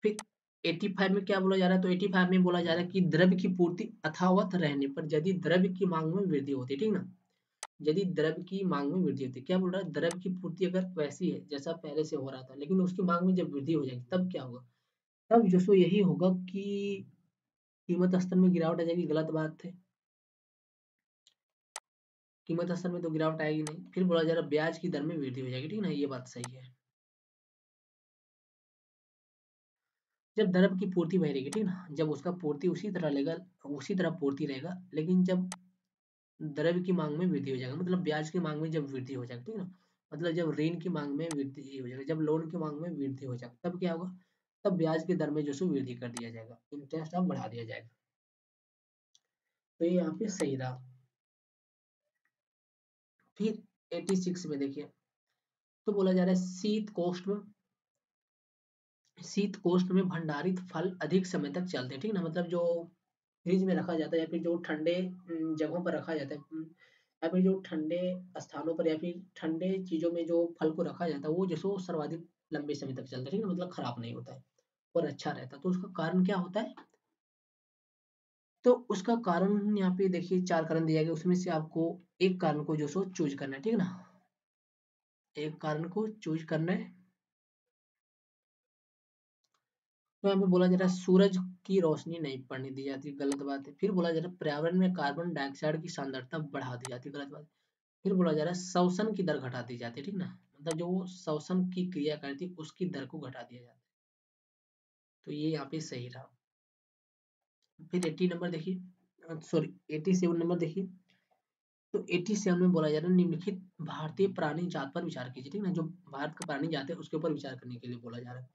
फिर 85 में क्या बोला जा रहा है, तो 85 में बोला जा रहा है कि द्रव्य की पूर्ति अथावत रहने पर यदि द्रव्य की मांग में वृद्धि होती है, ठीक ना। यदि द्रव्य की मांग में वृद्धि होती है, क्या बोल रहा है, द्रव्य की पूर्ति अगर वैसी है जैसा पहले से हो रहा था लेकिन उसकी मांग में जब वृद्धि हो जाएगी तब क्या होगा, तब जो सो यही होगा कि कीमत स्तर में गिरावट आ जाएगी, गलत बात है। कीमत स्तर में तो गिरावट आएगी नहीं। फिर बोला जा रहा है ब्याज की दर में वृद्धि हो जाएगी, ठीक ना, ये बात सही है। जब द्रव्य की पूर्ति वही रहेगी, ठीक ना, जब उसका पूर्ति उसी तरह लेगा उसी तरह पूर्ति रहेगा, लेकिन जब द्रव्य की मांग में वृद्धि हो जाएगा मतलब ब्याज की मांग में जब वृद्धि हो जाएगी, ठीक ना, मतलब जब ऋण की मांग में वृद्धि हो जाएगा, जब लोन की मांग में वृद्धि हो जाएगा तब क्या होगा, तब ब्याज की दर में जो सो वृद्धि कर दिया जाएगा, इंटरेस्ट अब बढ़ा दिया जाएगा। तो ये यहाँ पे सही रहा। फिर 86 में देखिए, तो बोला जा रहा है शीत कोष्ठ में भंडारित फल अधिक समय तक चलते हैं, ठीक है ना, मतलब जो फ्रिज में रखा जाता है या फिर जो ठंडे जगहों पर रखा जाता है, या फिर जो ठंडे स्थानों पर या फिर ठंडे चीजों में जो फल को रखा जाता है वो जो सो सर्वाधिक लंबे समय तक चलता है, ठीक है ना, मतलब खराब नहीं होता है और अच्छा रहता है। तो उसका कारण क्या होता है, तो उसका कारण यहाँ पे देखिए 4 कारण दिया गया, उसमें से आपको एक कारण को जो सो चूज करना है, ठीक है ना, एक कारण को चूज करना है। तो यहाँ पे बोला जा रहा है सूरज की रोशनी नहीं पड़ने दी जाती, गलत बात है। फिर बोला जा रहा है पर्यावरण में कार्बन डाइऑक्साइड की सांद्रता बढ़ा दी जाती है, गलत बात है। फिर बोला जा रहा है श्वसन की दर घटा दी जाती है, ठीक ना, मतलब जो वो श्वसन की क्रिया करती है उसकी दर को घटा दिया जाता है। तो ये यहाँ पे सही रहा। फिर 80 नंबर देखिए, सॉरी 87 नंबर देखिए, तो 87 में बोला जा रहा है निम्नलिखित भारतीय प्राणी जात पर विचार कीजिए, ठीक ना, जो भारत का प्राणी जात है उसके ऊपर विचार करने के लिए बोला जा रहा है।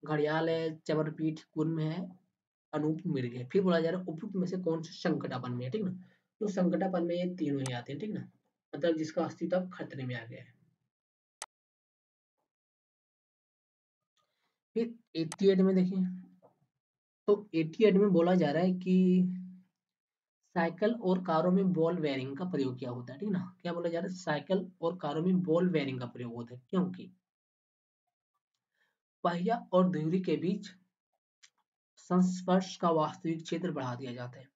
घड़ियाल है, चमरपीठ कुर्म है, अनूप मिर्ग है। फिर बोला जा रहा है उपयुक्त में से कौन सा संकटापन में है, ठीक ना, तो संकटापन में ये तीनों ही आते हैं, ठीक ना, मतलब जिसका अस्तित्व खतरे में आ गया है। फिर 88 में देखिए, तो 88 में बोला जा रहा है कि साइकिल और कारों में बॉल बेयरिंग का प्रयोग किया होता है, ठीक ना, क्या बोला जा रहा है साइकिल और कारों में बॉल बेयरिंग का प्रयोग होता है क्योंकि पहिया और धुरी के बीच संस्पर्श का वास्तविक क्षेत्र बढ़ा दिया जाता है।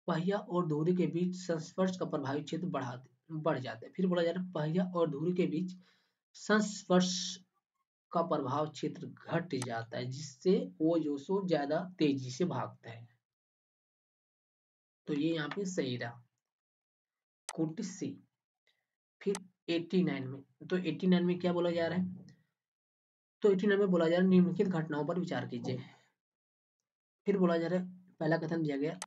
पहिया और धुरी के बीच संस्पर्श का प्रभावी क्षेत्र बढ़ जाता है। फिर बोला जा रहा है पहिया और धुरी के बीच संस्पर्श का प्रभाव क्षेत्र घट जाता है जिससे वो जो सो ज्यादा तेजी से भागता है। तो ये यहाँ पे सही रहा। 46। फिर 89 में, तो 89 में क्या बोला जा रहा है, तो 89 में बोला जा रहा है निम्नलिखित घटनाओं पर विचार कीजिए। फिर बोला जा रहा है पहला कथन दिया गया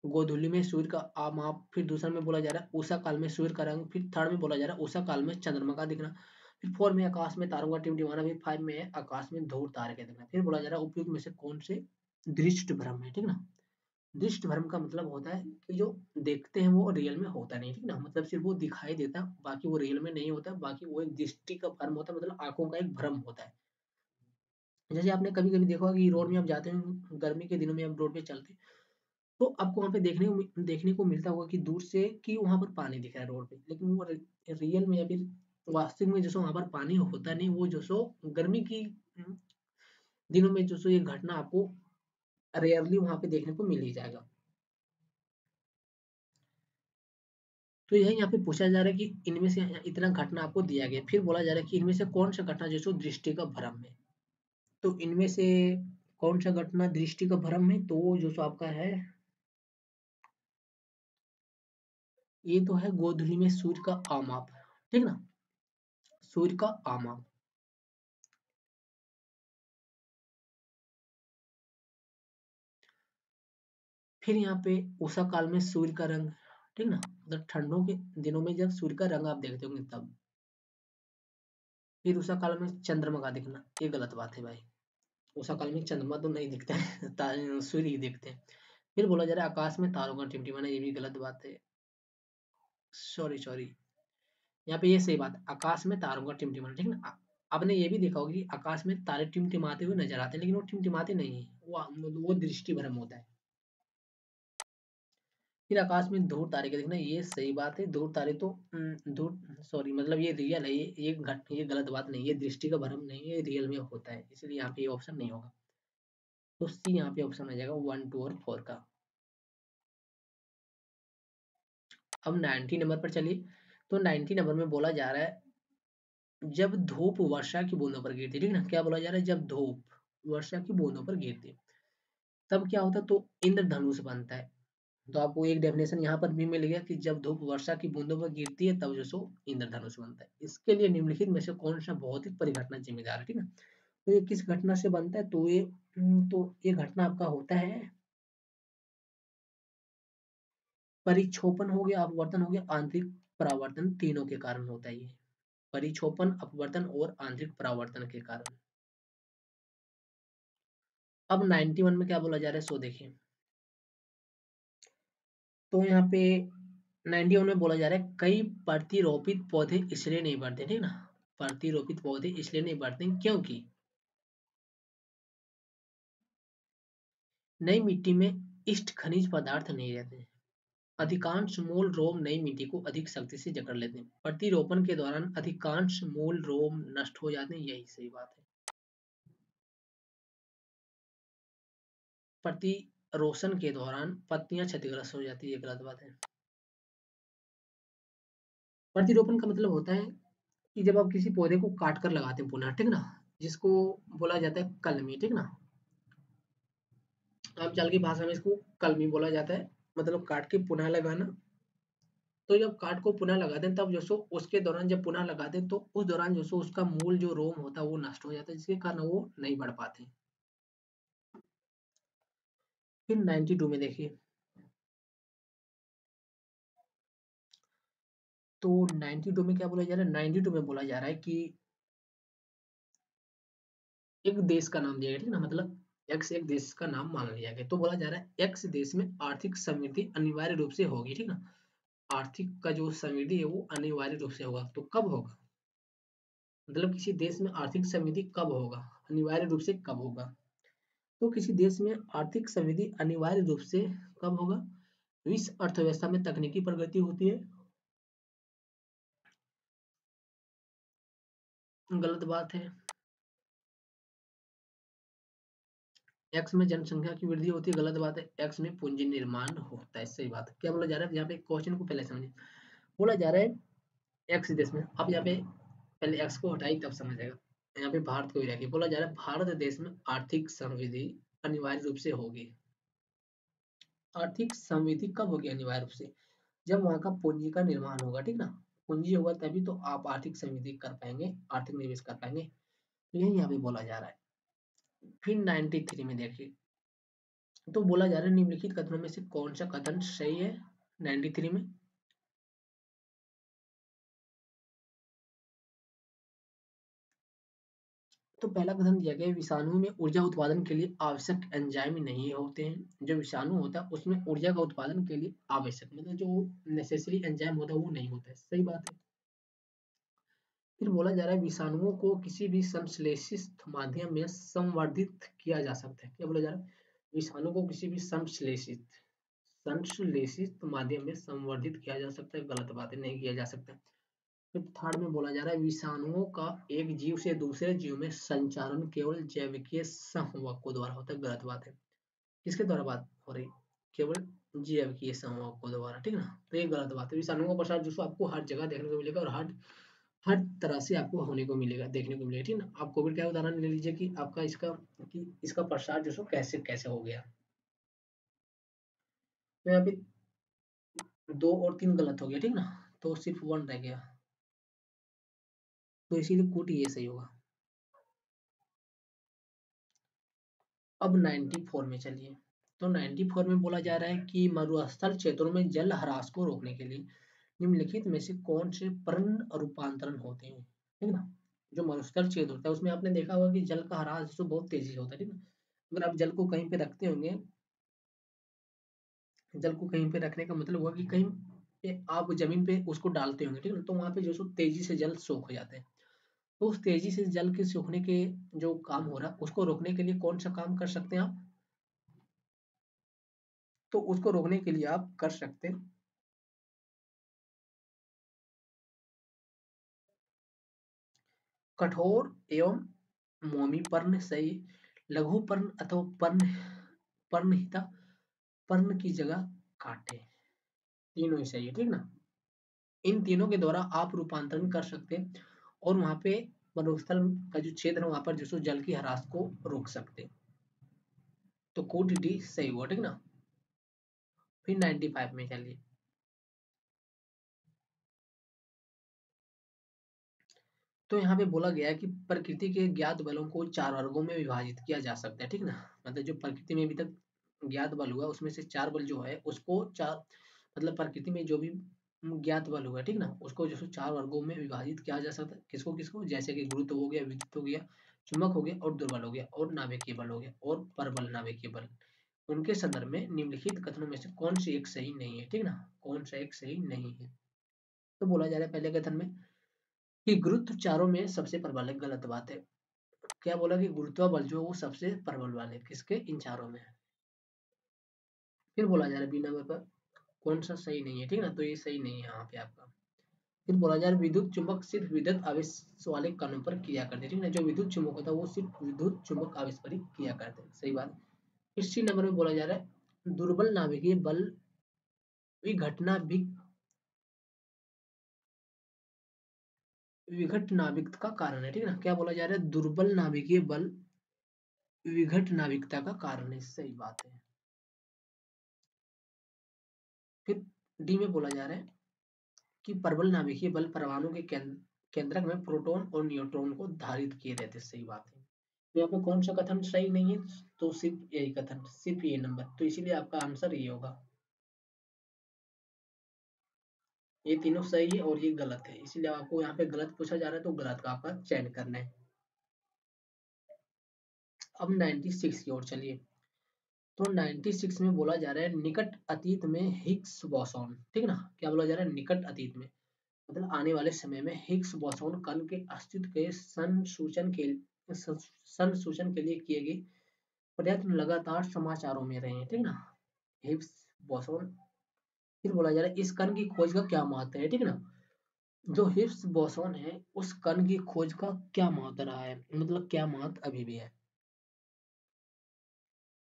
गोधूली में सूर्य का आमाप। फिर दूसरा में बोला जा रहा है उषा काल में सूर्य का रंग। फिर थर्ड में बोला जा रहा है उषा काल में चंद्रमा का दिखना। फिर फोर में आकाश में तारों का टिमटिमाना। फिर फाइव में है आकाश में धूल तारे का दिखना। फिर बोला जा रहा है उपयुक्त में से कौन से दृष्ट भ्रम है, ठीक ना। दृष्ट भ्रम का मतलब होता है कि जो देखते हैं वो रियल में होता नहीं, ठीक ना, मतलब सिर्फ वो दिखाई देता है बाकी वो रियल में नहीं होता, बाकी वो एक दृष्टि का भ्रम होता है, मतलब आंखों का एक भ्रम होता है। जैसे आपने कभी कभी देखा होगा कि रोड में आप जाते हैं गर्मी के दिनों में आप रोड पे चलते हैं तो आपको वहाँ पे देखने को मिलता होगा कि दूर से कि वहाँ पर पानी दिख रहा है रोड पे, लेकिन वो रियल में या फिर वास्तविक में जो सो वहाँ पर पानी होता नहीं, वो जो सो गर्मी की दिनों में जो सो ये घटना आपको रेयरली वहाँ पे देखने को मिल ही जाएगा। तो यही यहाँ पे पूछा जा रहा है कि इनमें से इतना घटना आपको दिया गया, फिर बोला जा रहा है कि इनमें से कौन सा घटना जो सो दृष्टि का भ्रम है। तो इनमें से कौन सा घटना दृष्टि का भ्रम है, तो वो जो सो आपका है ये तो है गोधूली में सूर्य का आमाप, ठीक ना, सूर्य का आमाप। फिर यहाँ पे उषा काल में सूर्य का रंग, ठीक ना, मतलब ठंडों के दिनों में जब सूर्य का रंग आप देखते होंगे तब। फिर उषा काल में चंद्रमा का दिखना, ये गलत बात है भाई। उषा काल में चंद्रमा तो नहीं दिखता है सूर्य ही दिखते हैं। फिर बोला जा रहा है आकाश में तारों का टिमटिमाना, ये भी गलत बात है। सॉरी सॉरी, यहाँ पे ये सही बात, आकाश में तारों का टिमटिमाना, ठीक ना। आपने ये भी देखा होगा कि आकाश में तारे टिमटिमाते हुए नजर आते हैं, लेकिन वो टिमटिमाते नहीं है, वो दृष्टि भ्रम होता है। फिर आकाश में धूल तारे का दिखना, ये सही बात है। धूल तारे तो धूल, सॉरी, मतलब ये रियल है, ये गलत बात नहीं है, ये दृष्टि का भ्रम नहीं है, ये रियल में होता है, इसलिए यहाँ पे ये ऑप्शन नहीं होगा। तो सी यहाँ पे ऑप्शन आ जाएगा 1, 2 और 4 का। अब 90 नंबर पर चलिए। तो 90 नंबर में बोला जा रहा है जब धूप वर्षा की बूंदों पर गिरती है, ठीक ना, क्या बोला जा रहा है, जब धूप वर्षा की बूंदों पर गिरती है तब क्या होता है, तो इंद्रधनुष बनता है। तो आपको एक डेफिनेशन यहाँ पर भी मिल गया कि जब धूप वर्षा की बूंदों पर गिरती है तब जो सो इंद्रधनुष बनता है। इसके लिए निम्नलिखित में से कौन सा भौतिक परिघटना जिम्मेदार है, ठीक है। तो ये किस घटना से बनता है, तो ये घटना आपका होता है परिक्षोपण हो गया, अपवर्तन हो गया, आंतरिक परावर्तन, तीनों के कारण होता है ये। परिक्षोपण, अपवर्तन और आंतरिक परावर्तन के कारण। अब 91 में क्या बोला जा रहा है, सो देखिए। तो यहाँ पे 91 में बोला जा रहा है कई प्रतिरोपित पौधे इसलिए नहीं बढ़ते, ठीक ना। प्रतिरोपित पौधे इसलिए नहीं बढ़ते क्योंकि नई मिट्टी में इष्ट खनिज पदार्थ नहीं रहते हैं। अधिकांश मूल रोम नई मिट्टी को अधिक शक्ति से जकड़ लेते हैं। प्रतिरोपण के दौरान अधिकांश मूल रोम नष्ट हो जाते हैं, यही सही बात है। प्रतिरोशन के दौरान पत्तियां क्षतिग्रस्त हो जाती है, ये गलत बात है। प्रतिरोपण का मतलब होता है कि जब आप किसी पौधे को काट कर लगाते हैं पुनः, ठीक ना, जिसको बोला जाता है कलमी, ठीक ना। आम चाल की भाषा में इसको कलमी बोला जाता है, मतलब काट के पुनः लगाना। तो जब काट को पुनः लगाते हैं तब जो सो उसके दौरान जब पुनः लगाते हैं तो उस दौरान जो सो उसका मूल जो रोम होता है वो नष्ट हो जाता है, जिसके कारण वो नहीं बढ़ पाते। फिर 92 में देखिए। तो 92 में क्या बोला जा रहा है, 92 में बोला जा रहा है कि एक देश का नाम दिया गया, ठीक ना, मतलब एक्स एक देश का नाम मान लिया गया। तो बोला जा रहा है एक्स देश में आर्थिक समृद्धि अनिवार्य रूप से होगी, ठीक ना। आर्थिक का जो समृद्धि है वो अनिवार्य रूप से होगा, तो कब होगा, मतलब किसी देश में आर्थिक समृद्धि कब होगा, अनिवार्य रूप से कब होगा। तो किसी देश में आर्थिक समृद्धि अनिवार्य रूप से कब होगा, विश्व अर्थव्यवस्था में तकनीकी प्रगति होती है, गलत बात है। एक्स में जनसंख्या की वृद्धि होती है, गलत बात है। एक्स में पूंजी निर्माण होता है, सही बात है। क्या बोला जा रहा है यहाँ पे, क्वेश्चन को पहले समझिए। बोला जा रहा है एक्स देश में, आप यहाँ पे पहले एक्स को हटाई तब समझ आएगा। यहाँ पे भारत को ही रखिए। बोला जा रहा है भारत देश में आर्थिक समृद्धि अनिवार्य रूप से होगी। आर्थिक समृद्धि कब होगी अनिवार्य रूप से, जब वहां का पूंजी का निर्माण होगा, ठीक ना। पूंजी होगा तभी तो आप आर्थिक समृद्धि कर पाएंगे, आर्थिक निवेश कर पाएंगे। तो यही यहाँ पे बोला जा रहा है। फिर 93 में देखिए। तो बोला जा रहा है निम्नलिखित कथनों में से कौन सा कथन सही है 93 में। तो पहला कथन दिया गया है विषाणु में ऊर्जा उत्पादन के लिए आवश्यक एंजाइम नहीं होते हैं। जो विषाणु होता है उसमें ऊर्जा का उत्पादन के लिए आवश्यक, मतलब जो नेसेसरी एंजाइम होता है वो नहीं होता है, सही बात है। फिर बोला जा रहा है विषाणुओं को किसी भी संश्लेषित माध्यम में संवर्धित किया जा सकता है। क्या बोला जा रहा है, विषाणु को किसी भी संश्लेषित माध्यम में संवर्धित किया जा सकता है, गलत बात है, नहीं किया जा सकता। फिर थर्ड में बोला जा रहा है विषाणुओं का एक जीव से दूसरे जीव में संचारण केवल जैविकीय संवाहकों द्वारा होता है, गलत बात है। किसके द्वारा बात हो रही, केवल जैविकीय संवाहकों द्वारा, ठीक ना। तो ये गलत बात है। विषाणुओं का प्रसार जो आपको हर जगह देखने को मिलेगा और हर हर तरह से आपको होने को मिलेगा, देखने को मिलेगा, ठीक ना। आप कोविड का उदाहरण ले लीजिए कि आपका इसका प्रसार जो सो कैसे कैसे हो गया। तो यहाँ पे 2 और 3 गलत हो गया, ठीक ना, तो सिर्फ 1 रह गया, तो इसीलिए कूट ये सही होगा। अब 94 में चलिए। तो 94 में बोला जा रहा है कि मरुस्थल क्षेत्रों में जल ह्रास को रोकने के लिए निम्नलिखित में से कौन से पर्ण रूपांतरण होते हैं, ठीक ना। जो मरुस्थल क्षेत्र होता है उसमें आपने देखा होगा कि जल का ह्रास जो बहुत तेजी से होता है, ठीक ना। अगर आप जल को कहीं पे रखते होंगे, जल को कहीं पे रखने का मतलब हुआ कि कहीं पे आप जमीन पे उसको डालते होंगे, ठीक है, तो वहां पे जो सो तेजी से जल सोख हो जाते हैं। तो उस तेजी से जल के सूखने के जो काम हो रहा है उसको रोकने के लिए कौन सा काम कर सकते हैं आप, तो उसको रोकने के लिए आप कर सकते हैं कठोर एवं मोमी पर्ण सही, लघु पर्ण अथवा पर्णहिता पर्ण की जगह काटे, तीनों ही सही है, ठीक ना। इन तीनों के द्वारा आप रूपांतरण कर सकते हैं और वहां पे मरुस्थल का जो क्षेत्र है वहां पर जो सो जल की ह्रास को रोक सकते हैं। तो कोड डी सही हुआ, ठीक ना। फिर 95 में चलिए। तो यहाँ पे बोला गया है कि प्रकृति के ज्ञात बलों को 4 वर्गों में विभाजित किया जा सकता है, ठीक ना। मतलब जो प्रकृति में अभी तक ज्ञात बल हुआ उसमें से 4 बल जो है उसको चार, मतलब प्रकृति में जो भी ज्ञात बल हुआ है, ठीक ना, उसको जो 4 वर्गों में विभाजित किया जा सकता है। किसको किसको, जैसे कि गुरुत्व हो गया, विद्युत हो गया, चुंबक हो गया और दुर्बल हो गया और नाभिकीय बल हो गया और परबल नाभिकीय बल। उनके संदर्भ में निम्नलिखित कथनों में से कौन सी एक सही नहीं है, ठीक ना, कौन सा एक सही नहीं है। तो बोला जा रहा है पहले कथन में कि गुरुत्व चारों में सबसे प्रबल है, गलत बात है। क्या बोला कि गुरुत्व बल जो है वो सबसे प्रबल वाले किसके, इन चारों में है। फिर बोला जा रहा है बी नंबर पर कौन सा सही नहीं है, ठीक ना, तो ये सही नहीं है यहाँ पे आपका। फिर बोला जा रहा है विद्युत चुंबक सिर्फ विद्युत आवेश वाले कणों पर क्रिया करते हैं, ठीक ना, जो विद्युत चुंबक होता है वो सिर्फ विद्युत चुंबक आवेश पर ही क्रिया करते हैं, सही बात। फिर सी नंबर में बोला जा रहा है दुर्बल नाभिकीय बल विघटना विघट नाभिकता का कारण है, ठीक है ना। क्या बोला जा रहा है, दुर्बल नाभिकीय बल विघट नाभिकता का कारण है, सही बात है। फिर डी में बोला जा रहा है कि प्रबल नाभिकीय बल परमाणु के केंद्रक में प्रोटॉन और न्यूट्रॉन को धारित किए रहते, सही बात है। तो यहाँ पे कौन सा कथन सही नहीं है, तो सिर्फ यही कथन, सिर्फ ये नंबर, तो इसीलिए आपका आंसर ये होगा। ये तीनों सही है और ये गलत है, इसीलिए आपको यहाँ पे गलत पूछा जा रहा है तो गलत का आपका चयन करना है। अब 96 की ओर चलिए। तो 96 में बोला जा रहा है निकट अतीत में हिग्स बोसॉन, ठीक है ना। क्या बोला जा रहा है, निकट अतीत में मतलब आने वाले समय में हिग्स बोसॉन कण के अस्तित्व के संसूचन के लिए किए गए प्रयत्न लगातार समाचारों में रहे हैं, ठीक ना, हिग्स बोसॉन। फिर बोला जा रहा है इस कण की खोज का क्या महत्व है, ठीक है ना। जो हिग्स बोसॉन है उस कण की खोज का क्या महत्व रहा है, मतलब क्या महत्व अभी भी है।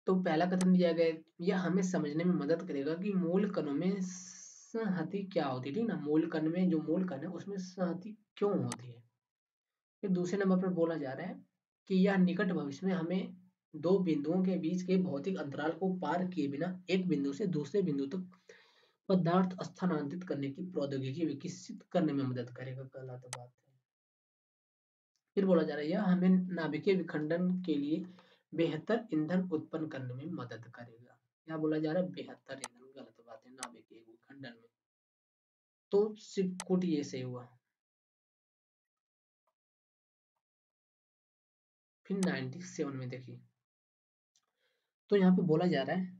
तो पहला कथन दिया गया है, यह हमें समझने में मदद करेगा कि मूल कणों में संहति क्या होती है, ठीक ना, मूल कण में जो मूल कण है उसमें संहति क्यों होती है। फिर दूसरे नंबर पर बोला जा रहा है कि यह निकट भविष्य में हमें दो बिंदुओं के बीच के भौतिक अंतराल को पार किए बिना एक बिंदु से दूसरे बिंदु तक पदार्थ स्थानांतरित करने की प्रौद्योगिकी विकसित करने में मदद करेगा, गलत बात है। फिर बोला जा रहा है यह हमें नाभिकीय विखंडन के लिए बेहतर ईंधन उत्पन्न करने में मदद करेगा। क्या बोला जा रहा है, बेहतर ईंधन, गलत बात है, नाभिकीय विखंडन में। तो सिर्फ कुट ये सही हुआ। फिर 97 में देखिए। तो यहाँ पे बोला जा रहा है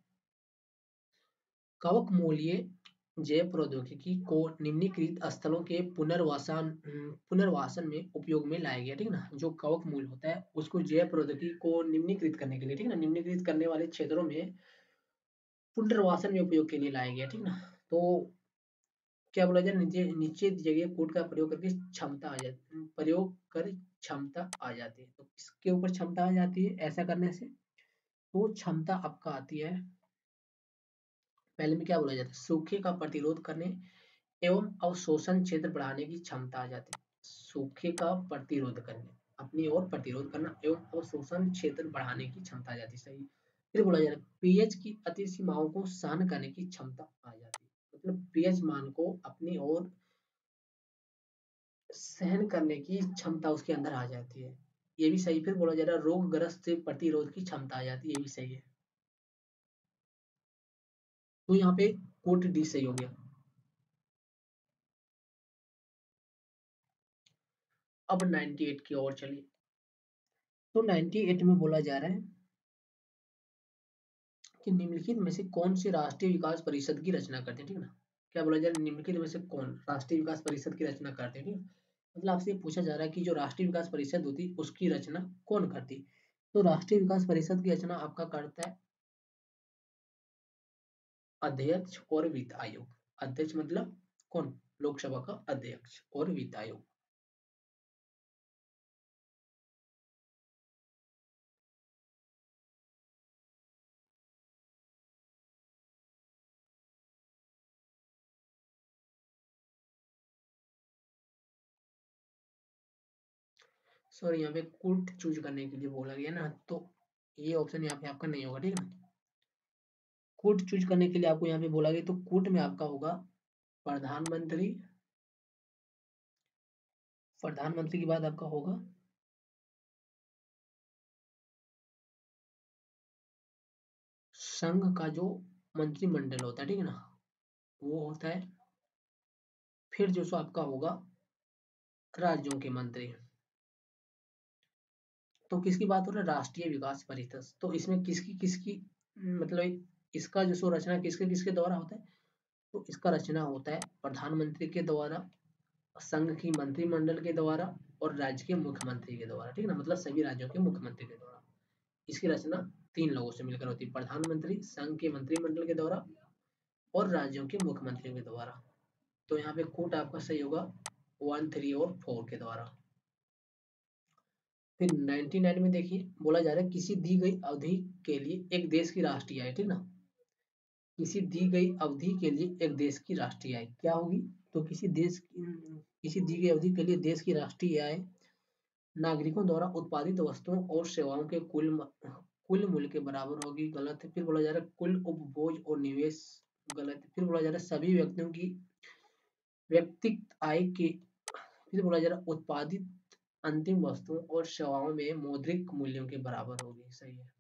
कवक मूल्य जैव प्रौद्योगिकी को निम्नलिखित स्थलों के पुनर्वासन में उपयोग में लाया गया, ठीक ना। जो कवक मूल होता है उसको जैव प्रौद्योगिकी को निम्नीकृत करने के लिए, ठीक ना, निम्नीकृत करने वाले क्षेत्रों में पुनर्वासन में उपयोग के लिए लाया गया, ठीक ना। तो क्या बोला जाए, नीचे नीचे दिए गए कोड का प्रयोग करके क्षमता आ जाती, प्रयोग कर क्षमता आ जाती है। तो किसके ऊपर क्षमता आ जाती है ऐसा करने से, तो क्षमता आपका आती है, पहले में क्या बोला जाता है, सूखे का प्रतिरोध करने एवं अवशोषण क्षेत्र बढ़ाने की क्षमता आ जाती है। सूखे का प्रतिरोध करने, अपनी ओर प्रतिरोध करना एवं अवशोषण क्षेत्र बढ़ाने की क्षमता आ जाती है, सही। फिर बोला जा रहा है पीएच की अति सीमाओं को सहन करने की क्षमता आ जाती है, मतलब pH मान को अपनी ओर सहन करने की क्षमता उसके अंदर आ जाती है। ये भी सही। फिर बोला जा रहा है रोगग्रस्त से प्रतिरोध की क्षमता आ जाती है, ये भी सही है। तो यहाँ पे कोट डी सही हो गया। अब 98 की ओर चलिए। तो 98 में बोला जा रहा है कि निम्नलिखित में से कौन सी राष्ट्रीय विकास परिषद की रचना करते हैं, ठीक है ना। क्या बोला जा रहा है, निम्नलिखित में से कौन राष्ट्रीय विकास परिषद की रचना करते हैं, ठीक है। मतलब आपसे ये पूछा जा रहा है कि जो राष्ट्रीय विकास परिषद होती उसकी रचना कौन करती। तो राष्ट्रीय विकास परिषद की रचना आपका करता है अध्यक्ष और वित्त आयोग। अध्यक्ष मतलब कौन, लोकसभा का अध्यक्ष, और वित्त आयोग। सॉरी, यहाँ पे कुट चूज करने के लिए बोला गया ना, तो ये ऑप्शन यहाँ पे आपका नहीं होगा, ठीक है ना। कुट चूज करने के लिए आपको यहाँ पे बोला गया, तो कुट में आपका होगा प्रधानमंत्री। प्रधानमंत्री के बाद आपका होगा संघ का जो मंत्रिमंडल होता है, ठीक है ना, वो होता है। फिर जो सो आपका होगा राज्यों के मंत्री। तो किसकी बात हो रहा है, राष्ट्रीय विकास परिषद। तो इसमें किसकी किसकी मतलब इसका जो सो रचना किसके किसके द्वारा होता है, तो इसका रचना होता है प्रधानमंत्री के द्वारा, संघ की मंत्रिमंडल के द्वारा, और राज्य के मुख्यमंत्री के द्वारा, ठीक है ना, मतलब सभी राज्यों के मुख्यमंत्री के द्वारा। इसकी रचना तीन लोगों से मिलकर होती है, प्रधानमंत्री, संघ के मंत्रिमंडल के द्वारा, और राज्यों के मुख्यमंत्रियों के द्वारा। तो यहाँ पे कोट आपका सही होगा 1, 3 और 4 के द्वारा। फिर 99 में देखिए बोला जा रहा है किसी दी गई अवधि के लिए एक देश की राष्ट्रीय आय, ठीक ना, किसी दी गई अवधि के लिए एक देश की राष्ट्रीय आय क्या होगी। तो किसी दी गई अवधि के लिए देश की राष्ट्रीय आय नागरिकों द्वारा उत्पादित वस्तुओं और सेवाओं के कुल मूल्य के बराबर होगी। गलत है। फिर बोला जा रहा है कुल उपभोग और निवेश। गलत है। फिर बोला जा रहा है सभी व्यक्तियों की व्यक्तिगत आय के। फिर बोला जा रहा है उत्पादित अंतिम वस्तुओं और सेवाओं में मौद्रिक मूल्यों के बराबर होगी। सही है।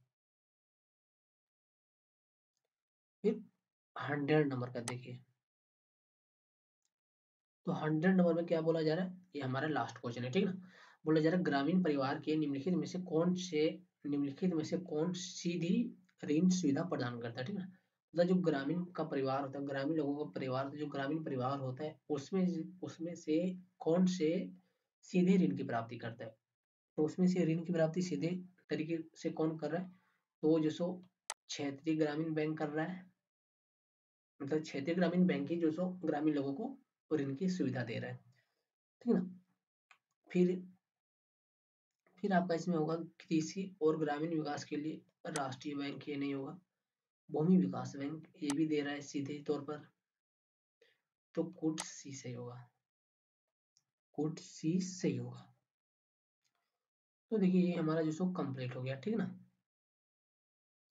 फिर 100 नंबर का देखिए। तो 100 नंबर में क्या बोला जा रहा है, ये हमारा लास्ट क्वेश्चन है, ठीक है ना। बोला जा रहा है ग्रामीण परिवार के निम्नलिखित में से कौन सीधी ऋण सुविधा प्रदान करता है, ठीक है ना। मतलब जो ग्रामीण का परिवार होता है, ग्रामीण लोगों का परिवार, जो ग्रामीण परिवार होता है उसमें उसमें से कौन से सीधे ऋण की प्राप्ति करता है। तो उसमें से ऋण की प्राप्ति सीधे तरीके से कौन कर रहा है, तो वो जो सो क्षेत्रीय ग्रामीण बैंक कर रहा है। मतलब क्षेत्रीय ग्रामीण बैंक ही जो सो ग्रामीण लोगों को ऋण की सुविधा दे रहा है, ठीक है ना। फिर फिर आपका इसमें होगा कृषि और ग्रामीण विकास के लिए राष्ट्रीय बैंक, ये नहीं होगा। भूमि विकास बैंक ये भी दे रहा है सीधे तौर पर, तो कोट सी सही होगा। कोट सी सही होगा। तो देखिए ये हमारा जो सो कंप्लीट हो गया, ठीक है ना।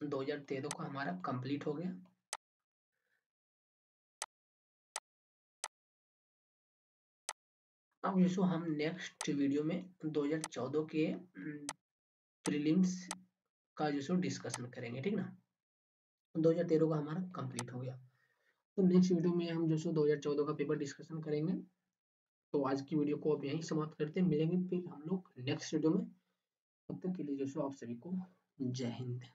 2013 का हमारा कंप्लीट हो गया। अब जो सो हम नेक्स्ट वीडियो में 2014 के प्रीलिम्स का जो सो डिस्कशन करेंगे, ठीक है ना। 2013 का हमारा कंप्लीट हो गया। तो नेक्स्ट वीडियो में हम जो सो 2014 का पेपर डिस्कशन करेंगे। तो आज की वीडियो को अब यहीं समाप्त करते हैं, मिलेंगे फिर हम लोग नेक्स्ट वीडियो में। तब तक के लिए जो सो आप सभी को जय हिंद।